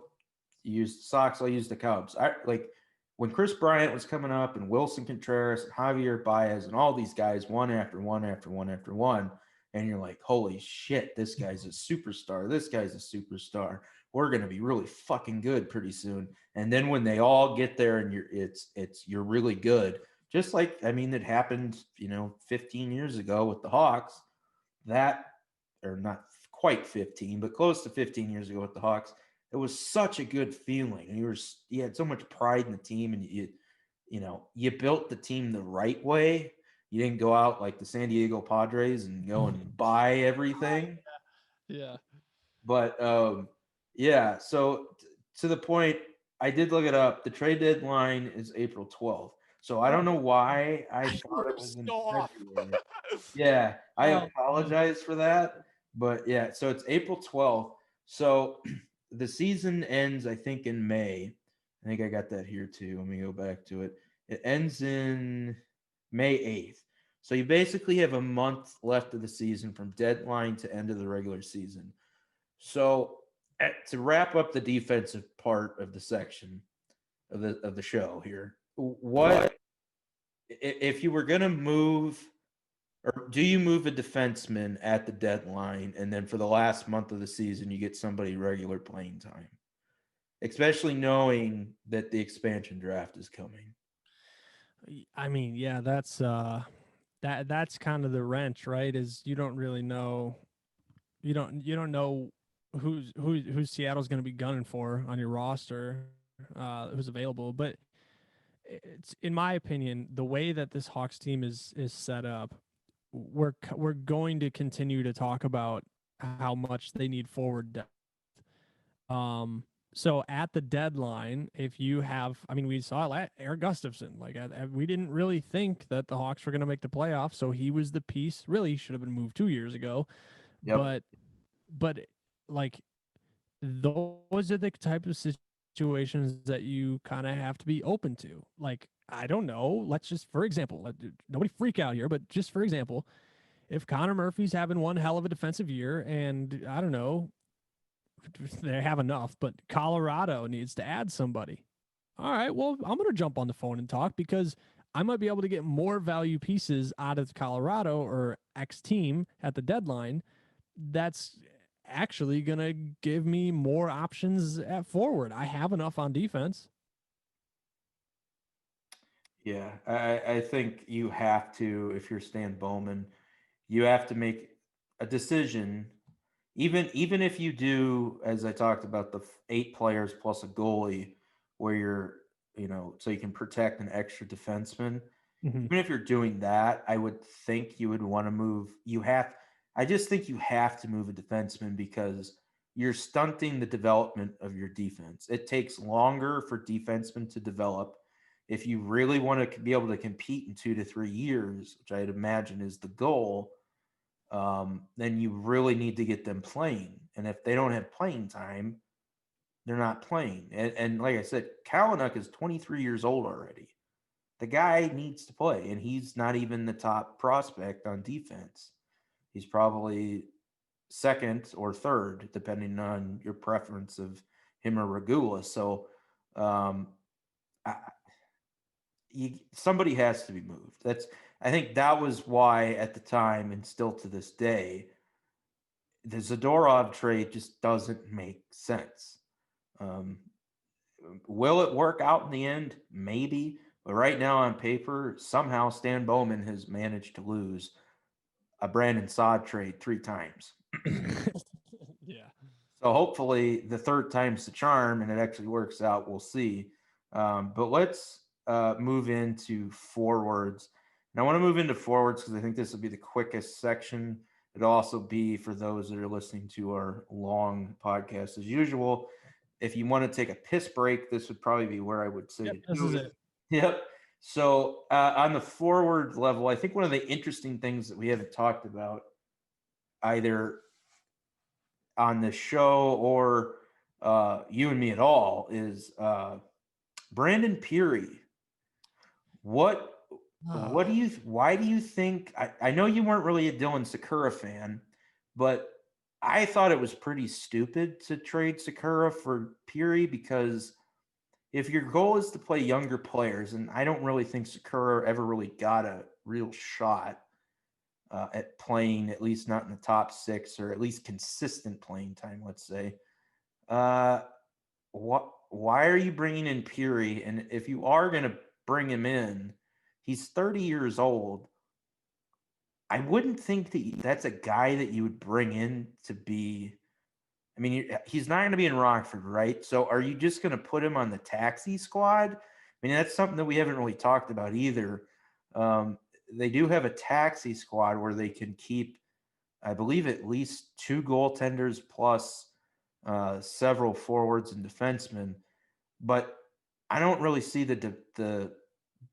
used Sox, I used the Cubs. I like when Chris Bryant was coming up and Wilson Contreras and Javier Baez and all these guys one after one after one after one, and you're like, holy shit, this guy's a superstar. This guy's a superstar. We're gonna be really fucking good pretty soon. And then when they all get there and you're really good. Just like I mean, it happened, 15 years ago with the Hawks. That or not quite 15, but close to 15 years ago with the Hawks. It was such a good feeling. And you had so much pride in the team, and you built the team the right way. You didn't go out like the San Diego Padres and go and buy everything. yeah. But yeah, so to the point, I did look it up. The trade deadline is April 12th. So I don't know why I thought it was in So off. February. Yeah, I Oh, apologize for that. But yeah, so it's April 12th. So the season ends, I think, in May. I think I got that here too. Let me go back to it. It ends in May 8th. So you basically have a month left of the season from deadline to end of the regular season. So to wrap up the defensive part of the section of the show here, what if you were going to move, or do you move a defenseman at the deadline and then for the last month of the season you get somebody regular playing time, especially knowing that the expansion draft is coming? I mean, yeah, that's kind of the wrench, right? Is you don't really know you don't know who Seattle's going to be gunning for on your roster, who's available. But it's in my opinion, the way that this Hawks team is set up, we're going to continue to talk about how much they need forward depth. Um, so at the deadline, if you have, I mean, we saw Eric Gustafson. Like we didn't really think that the Hawks were going to make the playoffs, so he was the piece. Really, should have been moved 2 years ago. Yep. But like those are the type of situations that you kind of have to be open to. Like I don't know. Let's just, for example, nobody freak out here, but just for example, if Connor Murphy's having one hell of a defensive year, and I don't know, they have enough, but Colorado needs to add somebody. All right, well, I'm going to jump on the phone and talk because I might be able to get more value pieces out of Colorado or X team at the deadline. That's actually going to give me more options at forward. I have enough on defense. Yeah, I think you have to, if you're Stan Bowman, you have to make a decision. Even if you do, as I talked about, the 8 players plus a goalie, where so you can protect an extra defenseman. Mm-hmm. Even if you're doing that, I would think you would want to move. I just think you have to move a defenseman because you're stunting the development of your defense. It takes longer for defensemen to develop. If you really want to be able to compete in 2 to 3 years, which I'd imagine is the goal, then you really need to get them playing. And if they don't have playing time, they're not playing. And like I said, Kalinuk is 23 years old already. The guy needs to play, and he's not even the top prospect on defense. He's probably second or third, depending on your preference of him or Regula. So um, I, somebody has to be moved. I think that was why at the time, and still to this day, the Zadorov trade just doesn't make sense. Um, will it work out in the end? Maybe. But right now on paper, somehow Stan Bowman has managed to lose a Brandon Saad trade 3 times. Yeah. So hopefully the third time's the charm and it actually works out. We'll see. But let's move into forwards. And I want to move into forwards because I think this will be the quickest section. It'll also be for those that are listening to our long podcast as usual. If you want to take a piss break, this would probably be where I would say Yep, to this do is it. it. Yep. So on the forward level, I think one of the interesting things that we haven't talked about either on the show or you and me at all is Brandon Peary. What what do you why do you think I know you weren't really a Dylan Sakura fan, but I thought it was pretty stupid to trade Sakura for Peary because if your goal is to play younger players, and I don't really think Sakura ever really got a real shot at playing, at least not in the top six, or at least consistent playing time, let's say. Uh, why are you bringing in Peary? And if you are going to bring him in, he's 30 years old. I wouldn't think that that's a guy that you would bring in to be. I mean, he's not going to be in Rockford, right? So are you just going to put him on the taxi squad? I mean, that's something that we haven't really talked about either. They do have a taxi squad where they can keep, I believe, at least two goaltenders plus several forwards and defensemen. But I don't really see the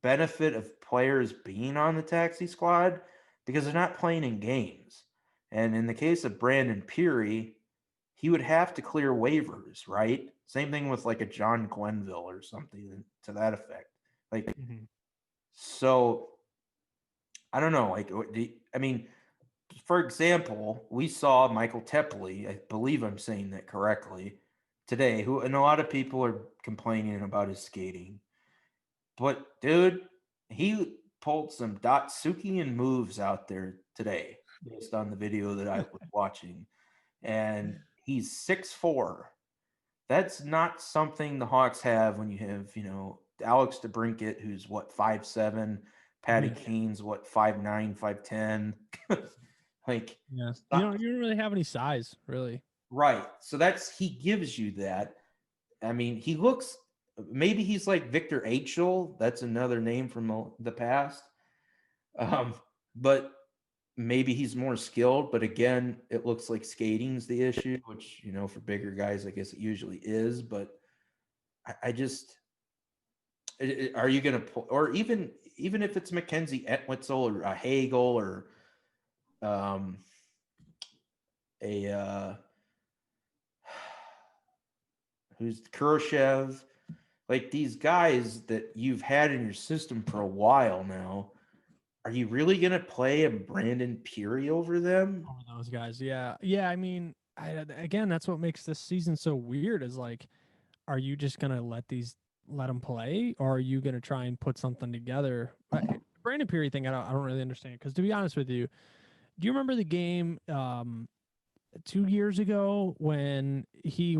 benefit of players being on the taxi squad because they're not playing in games. And in the case of Brandon Peary, he would have to clear waivers, right? Same thing with like a John Glenville or something to that effect. Like, so I don't know. Like, I mean, for example, we saw Michael Tepley, I believe I'm saying that correctly, today, who, and a lot of people are complaining about his skating. But dude, he pulled some Datsukian moves out there today based on the video that I was watching. And he's 6'4". That's not something the Hawks have when you have, Alex DeBrincat, who's what, 5'7", Patty Yeah. Kane's what, 5'9", 5'10". Like, Yeah. You don't really have any size, really. right. So he gives you that. I mean, he looks, maybe he's like Victor H.L. That's another name from the past. But maybe he's more skilled. But again, it looks like skating's the issue, which, for bigger guys, I guess it usually is. But I just, are you going to pull, or even if it's Mackenzie Etwitzel or a Hagel or um, a who's Khrushchev, like these guys that you've had in your system for a while now, are you really going to play a Brandon Peary over them? Over those guys. Yeah. Yeah. I mean, again, that's what makes this season so weird is like, are you just going to let them play or are you going to try and put something together? Brandon Peary thing, I don't really understand. Because to be honest with you, do you remember the game 2 years ago when he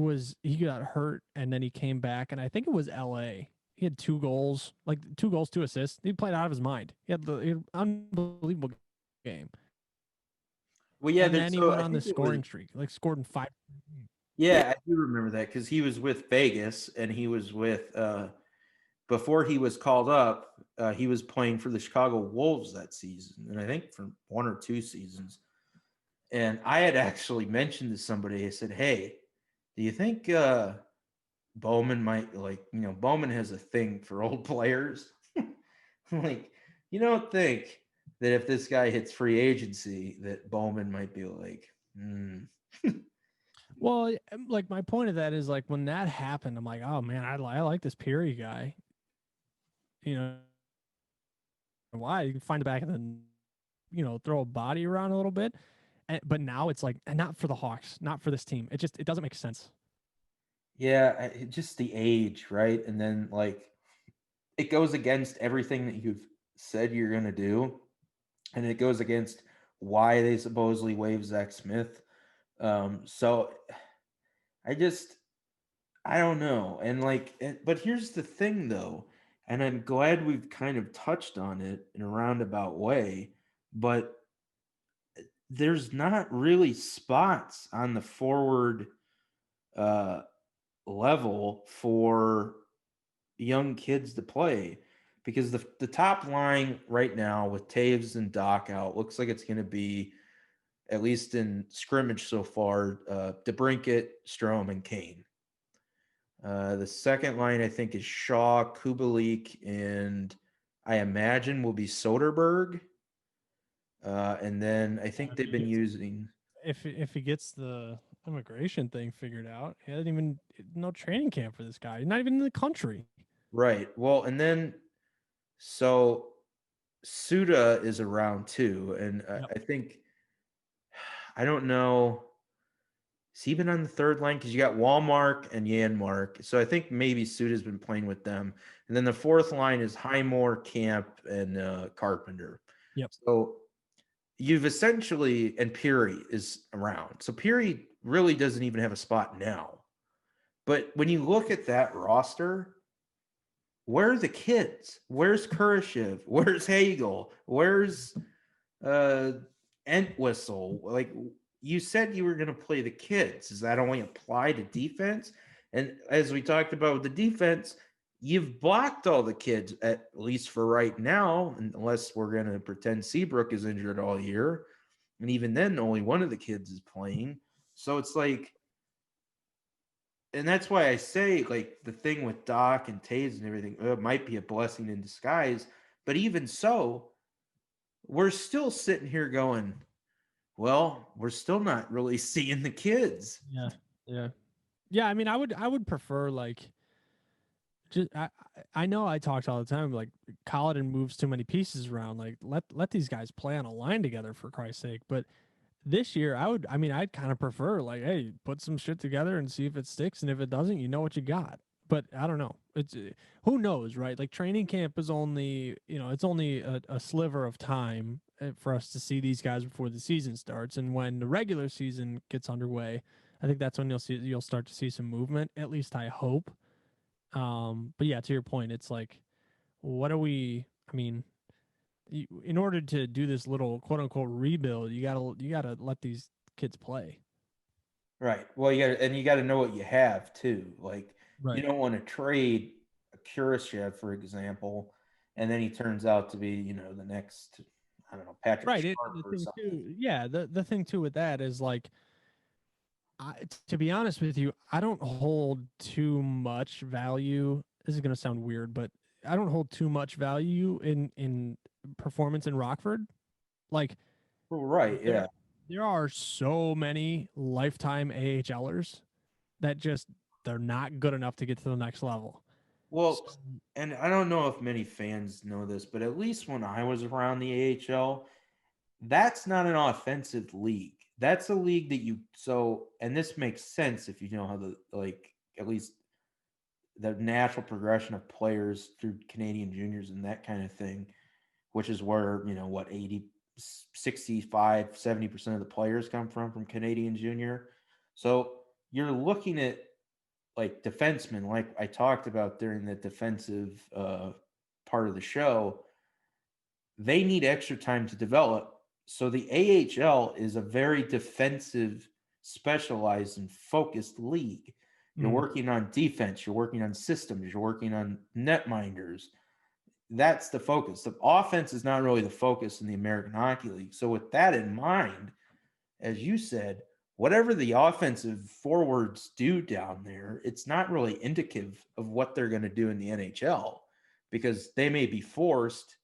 got hurt and then he came back and I think it was LA. He had 2 goals, like 2 goals, 2 assists. He played out of his mind. He had an unbelievable game. Well, yeah, And then he so went I on this think it was, scoring streak, like scored in 5. yeah, I do remember that because he was with Vegas and he was with, before he was called up, he was playing for the Chicago Wolves that season. And I think for 1 or 2 seasons. And I had actually mentioned to somebody, I said, hey, do you think Bowman might Bowman has a thing for old players? Like, you don't think that if this guy hits free agency that Bowman might be like, Well, like my point of that is like when that happened, I'm like, oh man, I like this Peary guy. You know why? You can find the back of the, throw a body around a little bit. But now it's like, and not for the Hawks, not for this team. It doesn't make sense. yeah, just the age, right? And then like it goes against everything that you've said you're going to do. And it goes against why they supposedly waived Zach Smith. So I don't know. And like, but here's the thing though, and I'm glad we've kind of touched on it in a roundabout way, but there's not really spots on the forward uh, level for young kids to play. because the top line right now with Taves and Doc out looks like it's going to be, at least in scrimmage so far, DeBrincat, Strome, and Kane. The second line, I think, is Shaw, Kubalik, and I imagine will be Soderberg. And then I think they've been using. If he gets the immigration thing figured out, he hasn't even no training camp for this guy. He's not even in the country. Right. Well, and then so Suda is around too, and Yep. I think I don't know. Has he been on the third line? Because you got Walmart and Yanmark. So I think maybe Suda's been playing with them. And then the fourth line is Highmore, Camp, and Carpenter. Yep. So you've essentially, and Peary is around. So Peary really doesn't even have a spot now. But when you look at that roster, where are the kids? Where's Kurashev? Where's Hagel? Where's Entwistle? Like, you said you were going to play the kids. Does that only apply to defense? And as we talked about with the defense, you've blocked all the kids, at least for right now, unless we're going to pretend Seabrook is injured all year. And even then, only one of the kids is playing. So it's like, and that's why I say, like, the thing with Doc and Taves and everything, it might be a blessing in disguise. But even so, we're still sitting here going, well, we're still not really seeing the kids. Yeah. Yeah. Yeah. I mean, I would prefer like just I know I talked all the time like Colliton moves too many pieces around. Like let these guys play on a line together for Christ's sake. But this year I'd kind of prefer like, hey, put some shit together and see if it sticks, and if it doesn't, you know what you got. But I don't know. It's who knows, right? Like training camp is only, it's only a sliver of time for us to see these guys before the season starts, and when the regular season gets underway, I think that's when you'll start to see some movement. At least I hope. But yeah, to your point, it's like, what are we? I mean, in order to do this little quote unquote rebuild, you gotta let these kids play. Right. Well, you got to know what you have too. Like, you Right. don't want to trade a Kurashev, for example, and then he turns out to be, the next, I don't know, Patrick Right. Sharp The or thing something. too, yeah. The thing too with that is like, to be honest with you, I don't hold too much value. This is gonna sound weird, but I don't hold too much value in performance in Rockford. Like Well, right. there Yeah. there are so many lifetime AHLers that just they're not good enough to get to the next level. So, Well, and I don't know if many fans know this, but at least when I was around the AHL, that's not an offensive league. That's a league that and this makes sense if you know how at least the natural progression of players through Canadian juniors and that kind of thing, which is where, what, 80, 65, 70% of the players come from Canadian junior. So you're looking at like defensemen, like I talked about during the defensive part of the show, they need extra time to develop. So the AHL is a very defensive, specialized, and focused league. You're mm, working on defense, you're working on systems, you're working on netminders. That's the focus. The offense is not really the focus in the American Hockey League. So with that in mind, as you said, whatever the offensive forwards do down there, it's not really indicative of what they're going to do in the NHL because they may be forced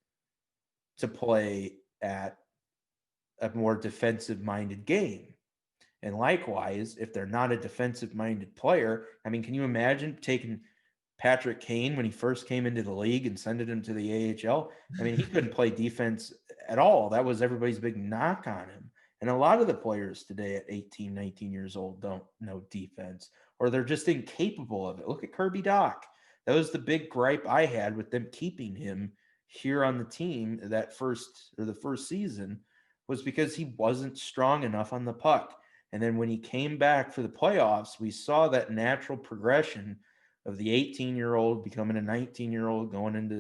to play at a more defensive minded game. And likewise, if they're not a defensive minded player, I mean, can you imagine taking Patrick Kane when he first came into the league and sending him to the AHL? I mean, he couldn't play defense at all. That was everybody's big knock on him. And a lot of the players today at 18, 19 years old don't know defense or they're just incapable of it. Look at Kirby Doc. That was the big gripe I had with them keeping him here on the team the first season was because he wasn't strong enough on the puck. And then when he came back for the playoffs, we saw that natural progression of the 18-year-old becoming a 19-year-old, going into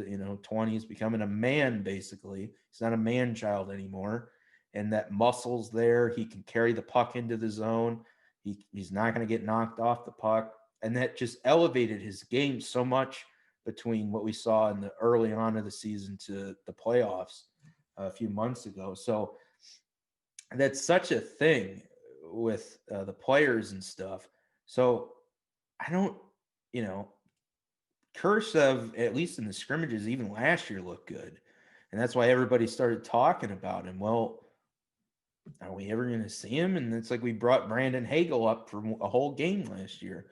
20s, becoming a man. Basically, he's not a man child anymore, and that muscle's there. He can carry the puck into the zone. He's not going to get knocked off the puck, and that just elevated his game so much between what we saw in the early on of the season to the playoffs a few months ago. So that's such a thing with the players and stuff. So I don't, you know, Kursev, at least in the scrimmages, even last year, looked good. And that's why everybody started talking about him. Well, are we ever going to see him? And it's like we brought Brandon Hagel up for a whole game last year.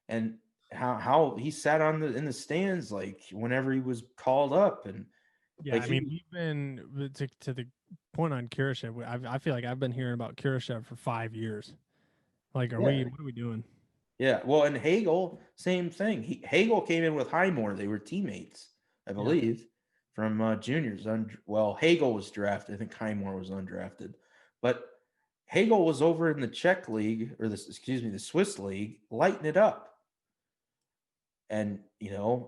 And how he sat on the in the stands like whenever he was called up, and Yeah, like I mean, we've been to the point on Kurashev. I feel like I've been hearing about Kurashev for 5 years. Like, yeah, what are we doing? yeah. Well, and Hagel, same thing. Hagel came in with Highmore. They were teammates, I Yeah. believe, from juniors. Well, Hagel was drafted. I think Highmore was undrafted, but Hagel was over in the Czech league, or the Swiss league, lighting it up. And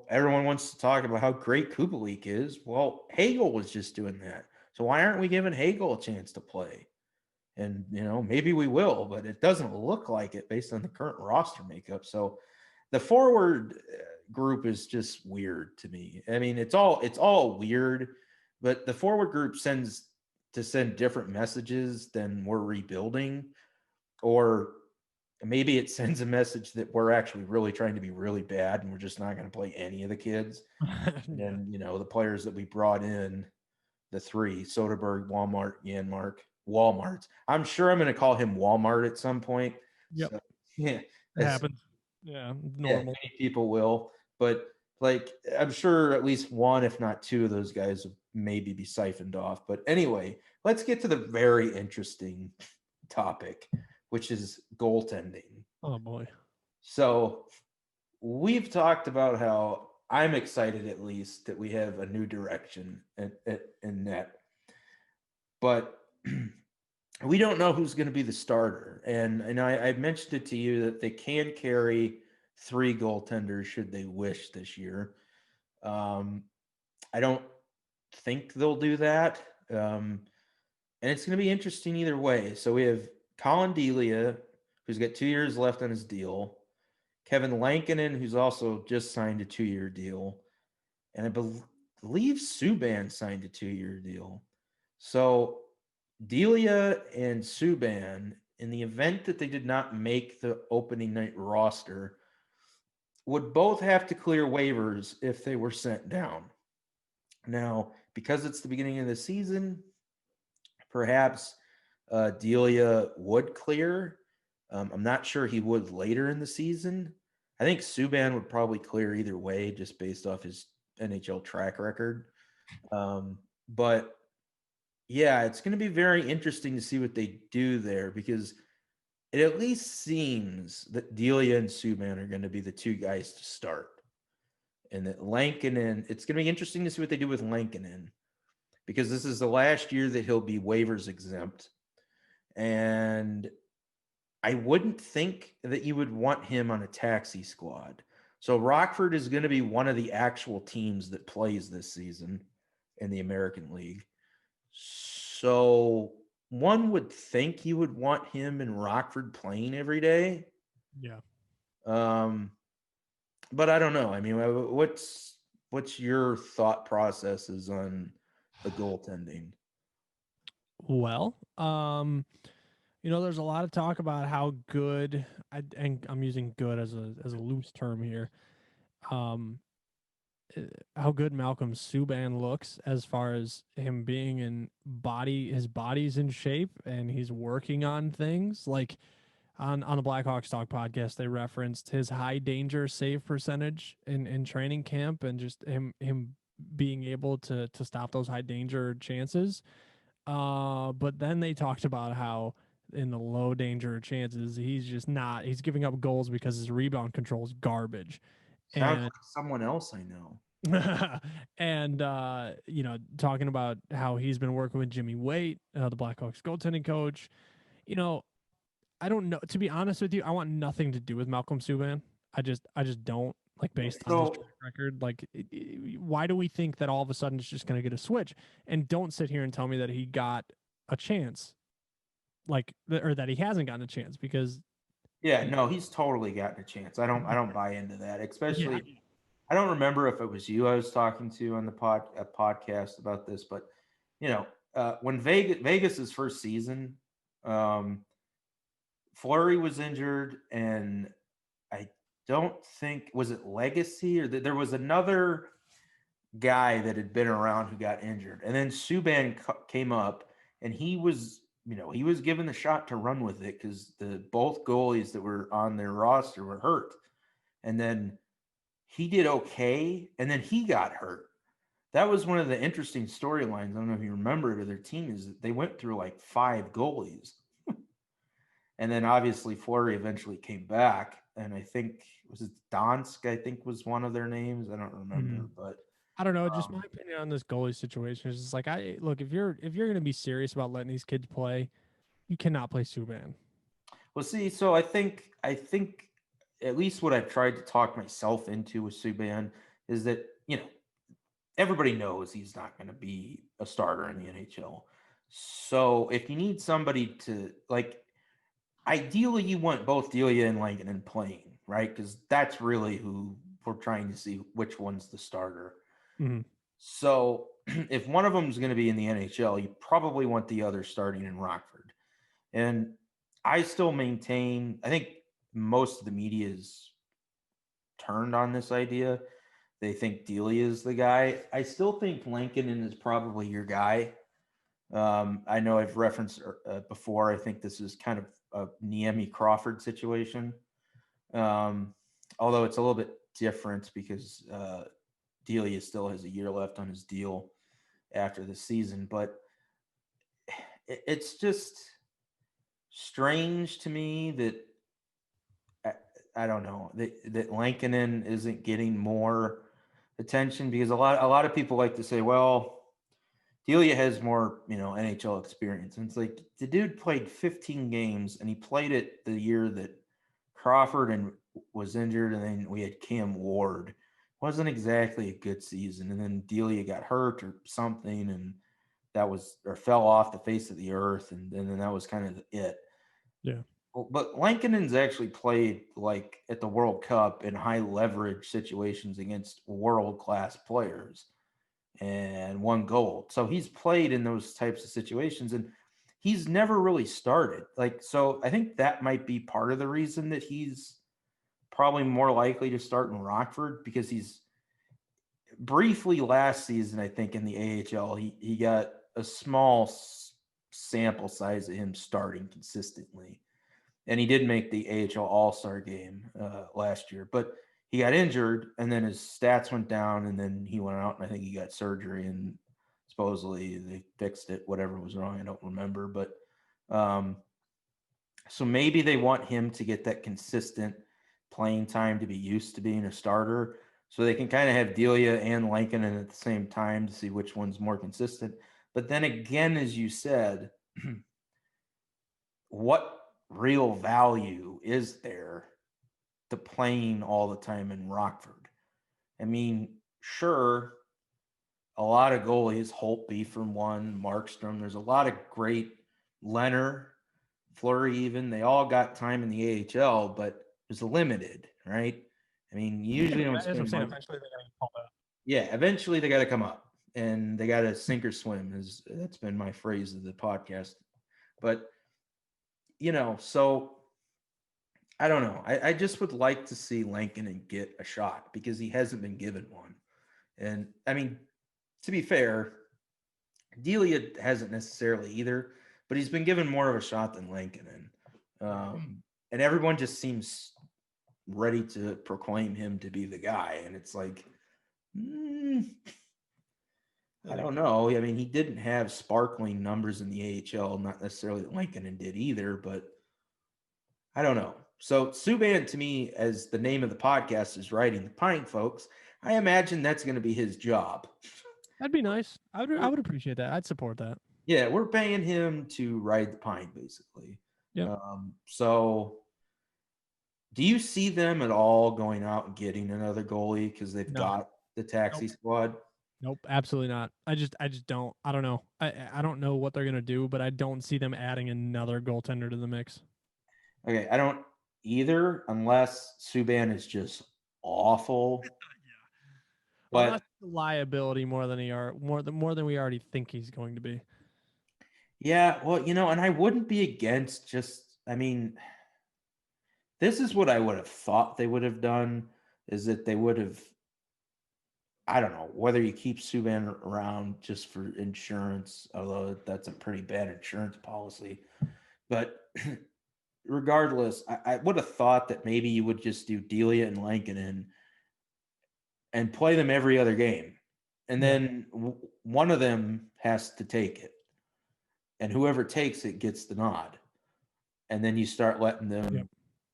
everyone wants to talk about how great Kubalik is. Well, Hagel was just doing that. So why aren't we giving Hagel a chance to play? And maybe we will, but it doesn't look like it based on the current roster makeup. So the forward group is just weird to me. I mean, it's all weird, but the forward group send different messages than we're rebuilding, or maybe it sends a message that we're actually really trying to be really bad and we're just not going to play any of the kids. And Yeah. then, the players that we brought in, the three, Soderberg, Walmart, Yanmark, Walmart. I'm sure I'm going to call him Walmart at some point. Yep. So, yeah, It happens. Yeah, yeah, normal. many people will. But like, I'm sure at least one, if not two of those guys will maybe be siphoned off. But anyway, let's get to the very interesting topic, which is goaltending. Oh boy. So we've talked about how I'm excited, at least, that we have a new direction in net, but we don't know who's going to be the starter. And I mentioned it to you that they can carry three goaltenders should they wish this year. I don't think they'll do that. And it's going to be interesting either way. So we have Colin Delia, who's got 2 years left on his deal. Kevin Lankinen, who's also just signed a 2-year deal. And I believe Subban signed a 2-year deal. So Delia and Subban, in the event that they did not make the opening night roster, would both have to clear waivers if they were sent down. Now, because it's the beginning of the season, perhaps Delia would clear. I'm not sure he would later in the season. I think Subban would probably clear either way, just based off his NHL track record. But yeah, it's going to be very interesting to see what they do there, because it at least seems that Delia and Subban are going to be the two guys to start. And that Lankinen, it's going to be interesting to see what they do with Lankinen, because this is the last year that he'll be waivers exempt. And I wouldn't think that you would want him on a taxi squad. So Rockford is going to be one of the actual teams that plays this season in the American League. So one would think you would want him in Rockford playing every day. Yeah. But I don't know. I mean, what's your thought processes on the goaltending? Well, there's a lot of talk about how good, and I'm using good as a loose term here. Um, how good Malcolm Subban looks as far as him being his body's in shape and he's working on things. Like on the Blackhawks Talk podcast, they referenced his high danger save percentage in training camp, and just him being able to stop those high danger chances. But then they talked about how in the low danger chances, he's giving up goals because his rebound control is garbage. Sounds And like someone else I know. and talking about how he's been working with Jimmy Waite, the Blackhawks goaltending coach. You know, I don't know. To be honest with you, I want nothing to do with Malcolm Subban. I just don't, like, based on his So track record. Like, why do we think that all of a sudden it's just going to get a switch? And don't sit here and tell me that he got a chance, like, or that he hasn't gotten a chance, because yeah, no, he's totally gotten a chance. I don't buy into that, yeah, especially I don't remember if it was you I was talking to on the podcast about this, but when Vegas's first season, um, Fleury was injured, and I don't think was it Legacy or there was another guy that had been around who got injured, and then Subban came up, and he was given the shot to run with it because the both goalies that were on their roster were hurt, and then he did okay, and then he got hurt. That was one of the interesting storylines. I don't know if you remember it, of their team is that they went through like 5 goalies. And then obviously Fleury eventually came back, and I think was it Donsk, I think was one of their names. I don't remember, but I don't know. Just my opinion on this goalie situation is just like I look if you're gonna be serious about letting these kids play, you cannot play Subban. well, see, so I think at least what I've tried to talk myself into with Subban is that everybody knows he's not going to be a starter in the NHL. So if you need somebody to like, ideally you want both Delia and Lankinen playing, right? Because that's really who we're trying to see which one's the starter. Mm-hmm. So if one of them is going to be in the NHL, you probably want the other starting in Rockford. And I still maintain, I think most of the media is turned on this idea. They think Delia is the guy. I still think Lankinen is probably your guy. I know I've referenced before. I think this is kind of a Niemi Crawford situation, although it's a little bit different because Delia still has a year left on his deal after the season. But it's just strange to me that I don't know that Lankinen isn't getting more attention, because a lot of people like to say, well, Delia has more, NHL experience. And it's like the dude played 15 games, and he played it the year that Crawford was injured, and then we had Cam Ward. Wasn't exactly a good season, and then Delia got hurt or something, and or fell off the face of the earth, and then that was kind of it. Yeah. But Lankinen's actually played like at the World Cup in high leverage situations against world class players and won gold. So he's played in those types of situations, and he's never really started. So I think that might be part of the reason that he's probably more likely to start in Rockford, because he's briefly last season, I think in the AHL, he got a small sample size of him starting consistently. And he did make the AHL All-Star game last year, but he got injured, and then his stats went down, and then he went out, and I think he got surgery, and supposedly they fixed it, whatever was wrong. I don't remember, but so maybe they want him to get that consistent playing time to be used to being a starter, so they can kind of have Delia and Lankinen at the same time to see which one's more consistent. But then again, as you said, what real value is there to playing all the time in Rockford? I mean, sure, a lot of goalies, Holtby from one, Markstrom, there's a lot of great, Leonard, Fleury even, they all got time in the AHL, but it was limited, right? I mean, you usually don't spend much. Eventually they gotta get called up. Yeah, eventually they got to come up, and they got to sink or swim. That's been my phrase of the podcast. But so I don't know. I just would like to see Lankinen get a shot, because he hasn't been given one. And I mean, to be fair, Delia hasn't necessarily either, but he's been given more of a shot than Lankinen. And everyone just seems ready to proclaim him to be the guy. And it's like, I don't know. I mean, he didn't have sparkling numbers in the AHL, not necessarily that Lankinen did either, but I don't know. So Subban, to me, as the name of the podcast is Riding the Pine, folks, I imagine that's going to be his job. That'd be nice. I would appreciate that. I'd support that. Yeah, we're paying him to ride the pine, basically. Yeah. So do you see them at all going out and getting another goalie because they've got the taxi squad? Nope, absolutely not. I just don't. I don't know. I don't know what they're gonna do, but I don't see them adding another goaltender to the mix. Okay, I don't either, unless Subban is just awful. But liability more than more than we already think he's going to be. yeah, well, and I wouldn't be against I mean, this is what I would have thought they would have done is that they would have, I don't know, whether you keep Subban around just for insurance, although that's a pretty bad insurance policy. But regardless, I would have thought that maybe you would just do Delia and Lankinen and play them every other game. And then one of them has to take it. And whoever takes it gets the nod. And then you start letting them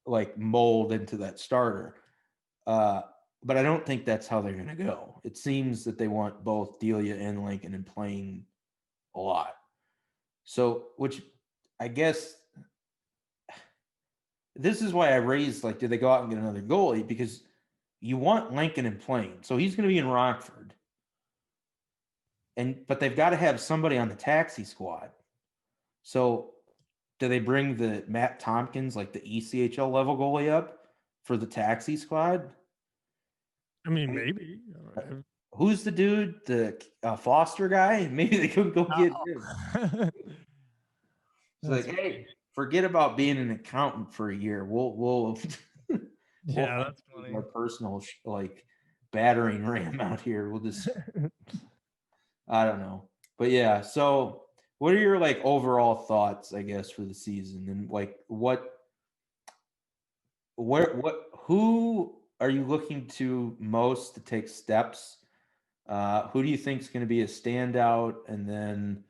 like mold into that starter. But I don't think that's how they're going to go. It seems that they want both Delia and Lankinen playing a lot. So, which I guess this is why I raised, like, do they go out and get another goalie? Because you want Lankinen playing. So he's going to be in Rockford. But they've got to have somebody on the taxi squad. So do they bring the Matt Tompkins, like the ECHL level goalie up for the taxi squad? I mean, maybe. Who's the dude? The Foster guy? Maybe they could go get him. It's like, hey, forget about being an accountant for a year. We'll that's funny. Our personal like battering ram out here. We'll just I don't know. But yeah, so what are your like overall thoughts, I guess, for the season? And like who are you looking to most to take steps? Who do you think is going to be a standout? And then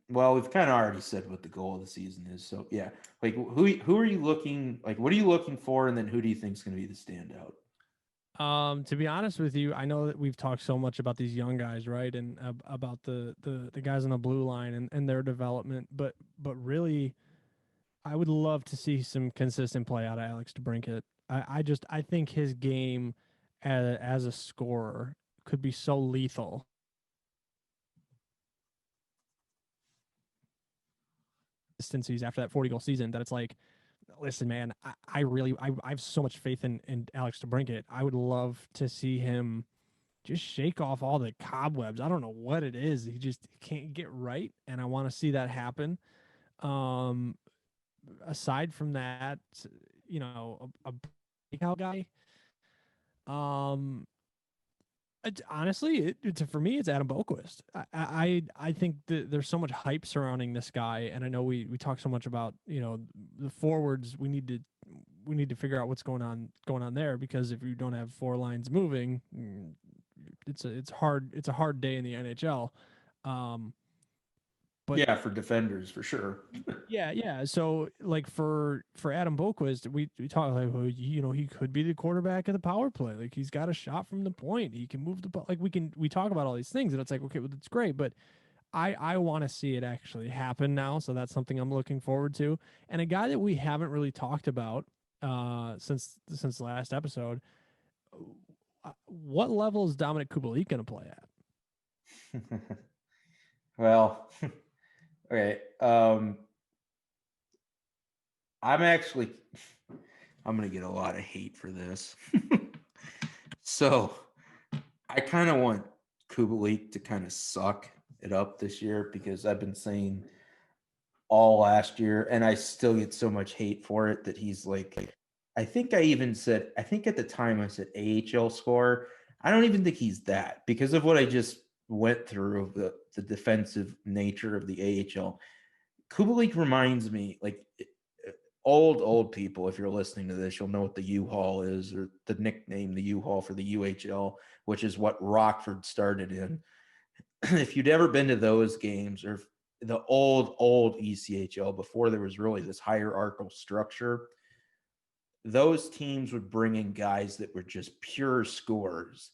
we've kind of already said what the goal of the season is. So yeah, like who are you looking, like what are you looking for? And then who do you think is going to be the standout? To be honest with you, I know that we've talked so much about these young guys, right? And about the guys on the blue line and their development, but really I would love to see some consistent play out of Alex DeBrincat. I think his game as a scorer could be so lethal. Consistencies after that 40-goal season that it's like, listen, man, I really I have so much faith in Alex DeBrincat. I would love to see him just shake off all the cobwebs. I don't know what it is. He just can't get right, and I want to see that happen. Aside from that, a breakout guy. Um, honestly, for me, it's Adam Boquist. I think that there's so much hype surrounding this guy, and I know we talk so much about the forwards. We need to figure out what's going on there, because if you don't have four lines moving, it's a hard day in the NHL. But yeah, for defenders, for sure. yeah. So like for Adam Boquist, we talk like, well, he could be the quarterback of the power play. Like he's got a shot from the point. He can move the ball. Like we talk about all these things, and it's like, okay, well, that's great, but I want to see it actually happen now. So that's something I'm looking forward to. And a guy that we haven't really talked about since the last episode. What level is Dominic Kubalik going to play at? Well, okay. I'm going to get a lot of hate for this. So I kind of want Kubalik to kind of suck it up this year, because I've been saying all last year, and I still get so much hate for it, that he's like, I think at the time I said AHL scorer. I don't even think he's that, because of what I just went through of the defensive nature of the AHL. Kubalik reminds me, like, old people, if you're listening to this, you'll know what the U-Haul is, or the nickname, the U-Haul for the UHL, which is what Rockford started in. If you'd ever been to those games, or the old ECHL, before there was really this hierarchical structure, those teams would bring in guys that were just pure scorers.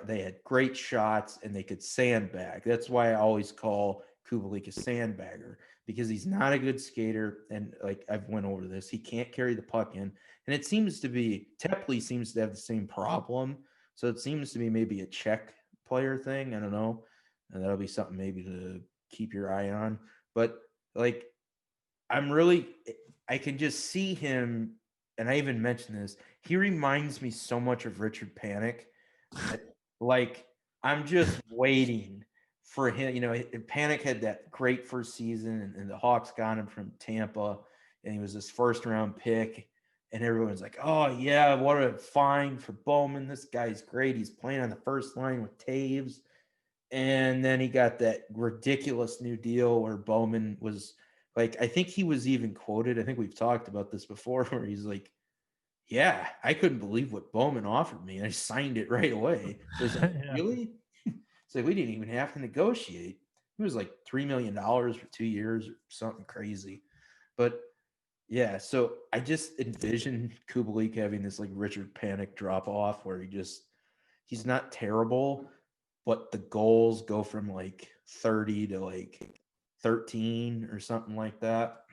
They had great shots, and they could sandbag. That's why I always call Kubalik a sandbagger, because he's not a good skater. And like I've went over this, he can't carry the puck in. And it seems to be, Tepley seems to have the same problem. So it seems to be maybe a Czech player thing. I don't know. And that'll be something maybe to keep your eye on. But like, I can just see him and I even mentioned this, he reminds me so much of Richard Panik. Like, I'm just waiting for him. Panik had that great first season, and the Hawks got him from Tampa, and he was this first round pick. And everyone's like, oh, yeah, what a find for Bowman. This guy's great. He's playing on the first line with Taves. And then he got that ridiculous new deal where Bowman was like, I think he was even quoted. I think we've talked about this before, where he's like, yeah, I couldn't believe what Bowman offered me. I signed it right away. It was like, Yeah. really? It's like, we didn't even have to negotiate. It was like $3 million for 2 years or something crazy. But yeah, so I just envision Kubalik having this like Richard Panik drop off where he's not terrible, but the goals go from like 30 to like 13 or something like that.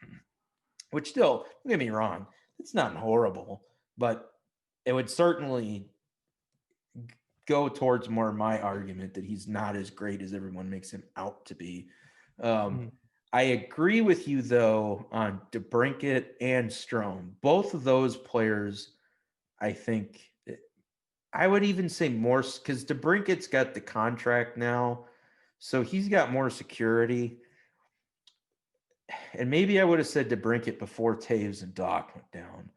Which still, don't get me wrong, it's not horrible, but it would certainly go towards more my argument that he's not as great as everyone makes him out to be. Um, Mm. I agree with you though on DeBrincat and Strome. Both of those players, I think, I would even say more because DeBrincat's got the contract now, so he's got more security. And maybe I would have said DeBrincat before Taves and Doc went down.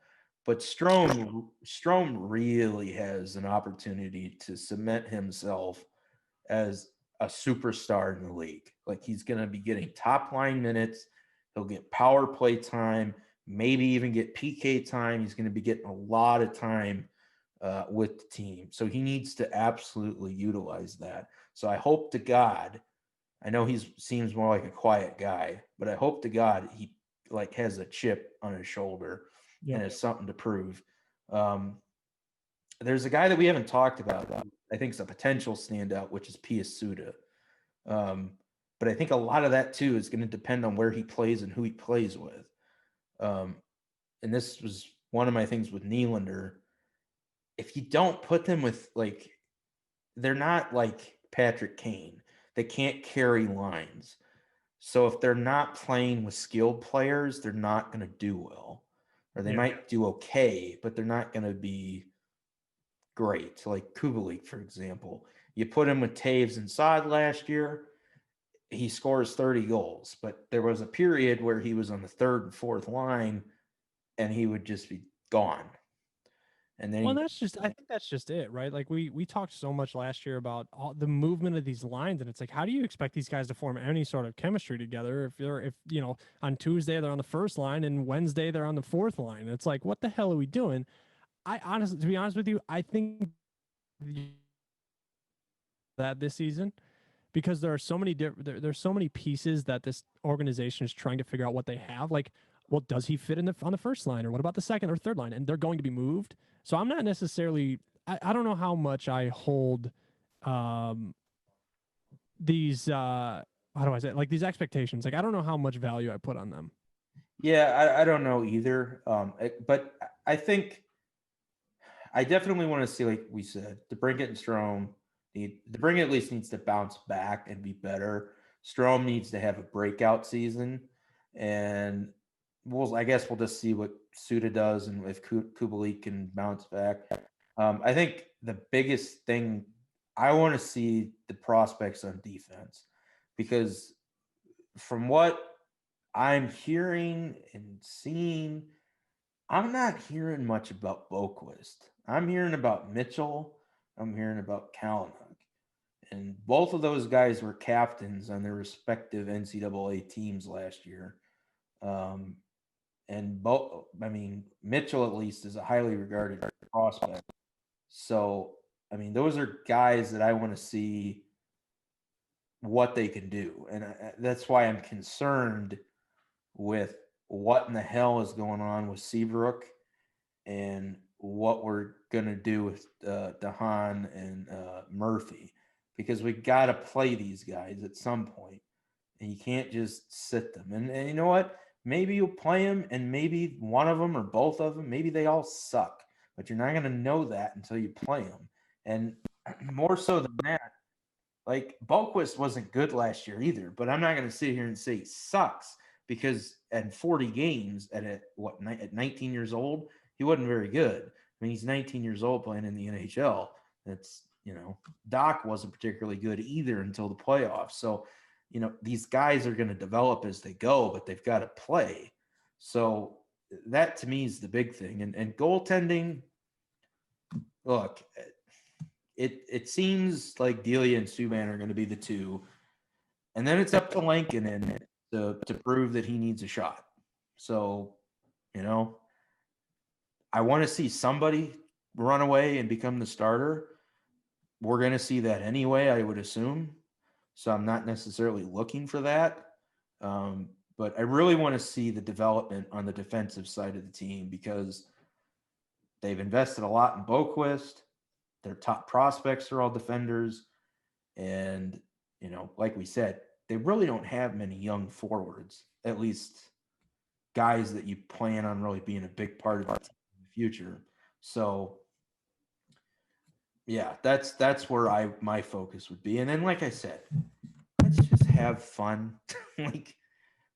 But Strome really has an opportunity to cement himself as a superstar in the league. Like, he's going to be getting top line minutes. He'll get power play time, maybe even get PK time. He's going to be getting a lot of time with the team. So he needs to absolutely utilize that. So I hope to God, I know he seems more like a quiet guy, but I hope to God he like has a chip on his shoulder and Yep. has something to prove. Um, there's a guy that we haven't talked about. I think is a potential standout, which is Pius Suda. Um, but I think a lot of that too is going to depend on where he plays and who he plays with. Um, and this was one of my things with Nylander. If you don't put them with like, they're not like Patrick Kane. They can't carry lines. So if they're not playing with skilled players, they're not going to do well. Or they Yeah. might do okay, but they're not going to be great. Like Kubalik, for example. You put him with Taves and Sod last year, he scores 30 goals. But there was a period where he was on the third and fourth line and he would just be gone. And then Well, I think that's just it, right? Like we talked so much last year about all the movement of these lines, and it's like, how do you expect these guys to form any sort of chemistry together if on Tuesday they're on the first line and Wednesday they're on the fourth line? It's like, what the hell are we doing? I honestly, to be honest with you, I think that this season because there are so many there's so many pieces that this organization is trying to figure out what they have. Like, well, does he fit in on the first line, or what about the second or third line? And they're going to be moved. So I'm not necessarily. I don't know how much I hold um, these. How do I say it? Like these expectations? Like I don't know how much value I put on them. yeah, I don't know either. But I think I definitely want to see, like we said, DeBrincat and Strome DeBrincat at least needs to bounce back and be better. Strome needs to have a breakout season, and I guess we'll just see what Suda does and if Kubalik can bounce back. I think the biggest thing I want to see the prospects on defense because from what I'm hearing and seeing, I'm not hearing much about Boquist. I'm hearing about Mitchell. I'm hearing about Kalanick. And both of those guys were captains on their respective NCAA teams last year. Um, and Mitchell at least is a highly regarded prospect. So, those are guys that I want to see what they can do. And that's why I'm concerned with what in the hell is going on with Seabrook and what we're gonna do with DeHaan and Murphy, because we got to play these guys at some point, and you can't just sit them. And you know what? Maybe you'll play them, and maybe one of them or both of them, maybe they all suck, but you're not gonna know that until you play them. And more so than that, like Boquist wasn't good last year either, but I'm not gonna sit here and say he sucks because at 40 games at 19 years old, he wasn't very good. I mean, he's 19 years old playing in the NHL. That's, Doc wasn't particularly good either until the playoffs. So, these guys are going to develop as they go, but they've got to play. So that to me is the big thing. And goaltending, look, it seems like Delia and Subban are going to be the two. And then it's up to Lankinen to prove that he needs a shot. So, I want to see somebody run away and become the starter. We're going to see that anyway, I would assume. So I'm not necessarily looking for that. But I really want to see the development on the defensive side of the team because they've invested a lot in Boquist. Their top prospects are all defenders. And, like we said, they really don't have many young forwards, at least guys that you plan on really being a big part of the team in the future. So, yeah, that's where my focus would be. And then, like I said, let's just have fun.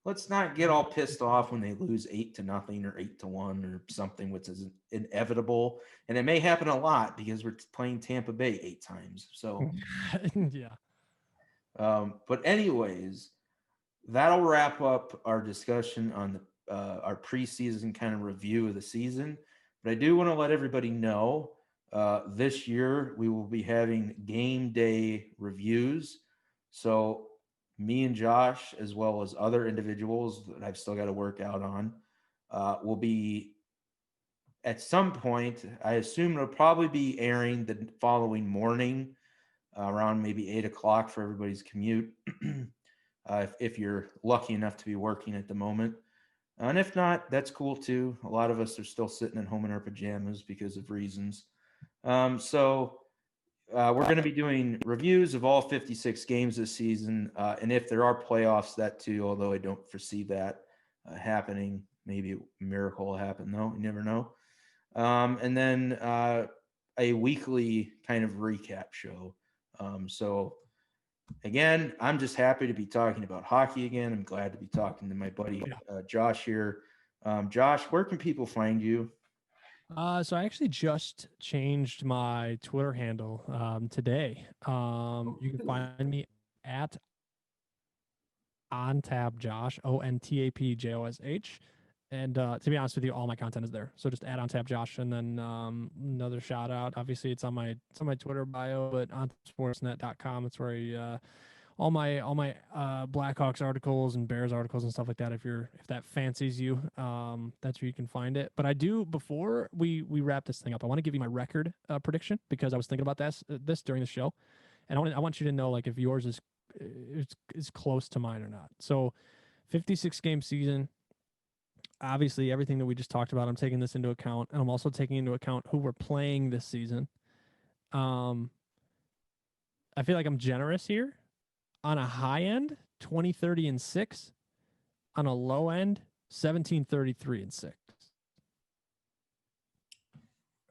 Let's not get all pissed off when they lose 8-0 or 8-1 or something, which is inevitable. And it may happen a lot because we're playing Tampa Bay 8 times. So, yeah. But anyways, that'll wrap up our discussion on our preseason kind of review of the season. But I do want to let everybody know this year we will be having game day reviews. So me and Josh, as well as other individuals that I've still got to work out on, will be at some point. I assume it'll probably be airing the following morning around maybe 8 o'clock for everybody's commute. If you're lucky enough to be working at the moment. And if not, that's cool too. A lot of us are still sitting at home in our pajamas because of reasons. So we're going to be doing reviews of all 56 games this season. And if there are playoffs, that too, although I don't foresee that happening. Maybe a miracle will happen, though. You never know. And then a weekly kind of recap show. So again, I'm just happy to be talking about hockey again. I'm glad to be talking to my buddy Josh here. Josh, where can people find you? So I actually just changed my Twitter handle today. You can find me at OnTapJosh, ONTAPJOSH. And to be honest with you, all my content is there. So just add OnTapJosh, and then another shout out. Obviously, it's on my Twitter bio, but on sportsnet.com. It's where all my Blackhawks articles and Bears articles and stuff like that. If that fancies you, that's where you can find it. But I do, before we wrap this thing up, I want to give you my record prediction, because I was thinking about this during the show, and I want you to know, like, if yours is close to mine or not. So 56 game season. Obviously, everything that we just talked about, I'm taking this into account, and I'm also taking into account who we're playing this season. I feel like I'm generous here. On a high end, 20-30-6. On a low end, 17-33-6.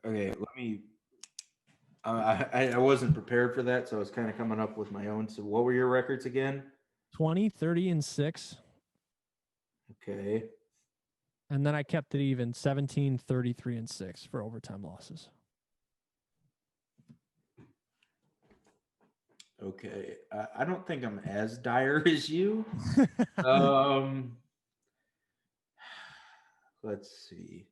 Okay, let me. I wasn't prepared for that, so I was kind of coming up with my own. So, what were your records again? 20-30-6. Okay. And then I kept it even, 17-33-6 for overtime losses. Okay. I don't think I'm as dire as you. Let's see.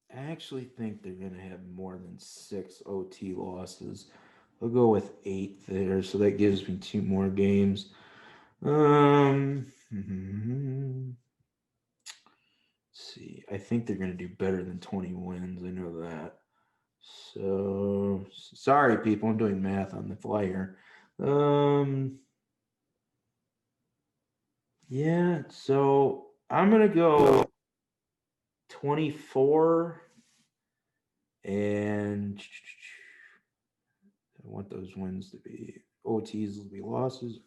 I actually think they're going to have more than 6 OT losses. I'll go with 8 there, so that gives me 2 more games. Let's see. I think they're going to do better than 20 wins. I know that. So, sorry, people. I'm doing math on the fly here. Yeah, so I'm going to go 24, and I want those wins to be OTs will be losses.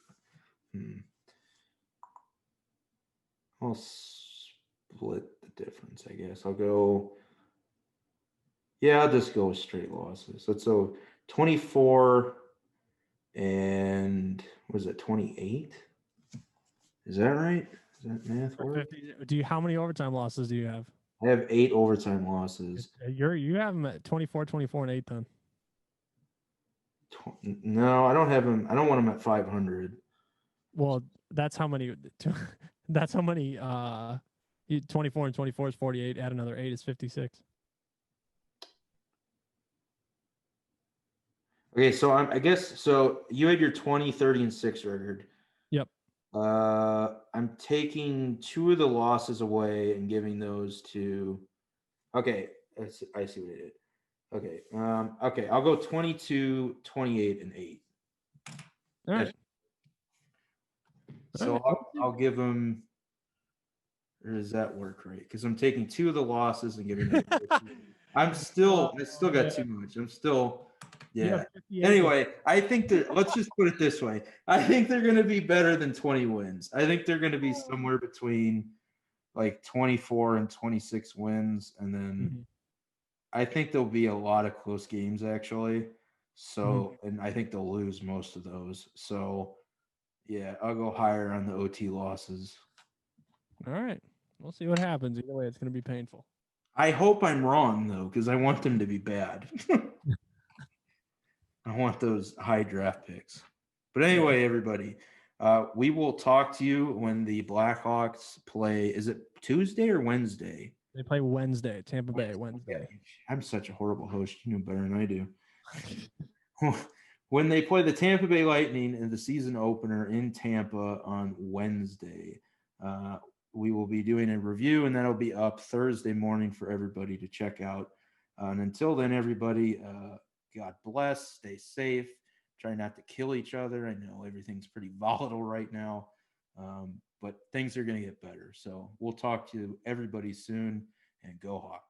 I'll split the difference, I guess. I'll just go with straight losses. So 24 and was it 28? Is that right? Does that math For work? 50, how many overtime losses do you have? I have 8 overtime losses. You have them at 24, 24, and 8 then. No, I don't have them. I don't want them at 500. Well, that's how many. That's how many. 24 and 24 is 48. Add another 8 is 56. Okay, so I guess so. You had your 20, 30, and 6 record. Yep. I'm taking 2 of the losses away and giving those to. Okay, I see what I did. Okay. Okay, I'll go 22, 28, and 8. All right. So All right. I'll give them. Or does that work right? Because I'm taking 2 of the losses and giving them. I still got too much. I'm still, yeah. Anyway, I think that let's just put it this way. I think they're going to be better than 20 wins. I think they're going to be somewhere between like 24 and 26 wins, and then I think there'll be a lot of close games actually. So, and I think they'll lose most of those. So, yeah, I'll go higher on the OT losses. All right. We'll see what happens. Either way, it's going to be painful. I hope I'm wrong though, because I want them to be bad. I want those high draft picks. But anyway, everybody, we will talk to you when the Blackhawks play. Is it Tuesday or Wednesday? They play Wednesday, Tampa Bay Wednesday. Okay. I'm such a horrible host. You know better than I do. When they play the Tampa Bay Lightning in the season opener in Tampa on Wednesday, we will be doing a review, and that'll be up Thursday morning for everybody to check out. And until then, everybody, God bless, stay safe, try not to kill each other. I know everything's pretty volatile right now, but things are going to get better. So we'll talk to everybody soon, and go Hawks.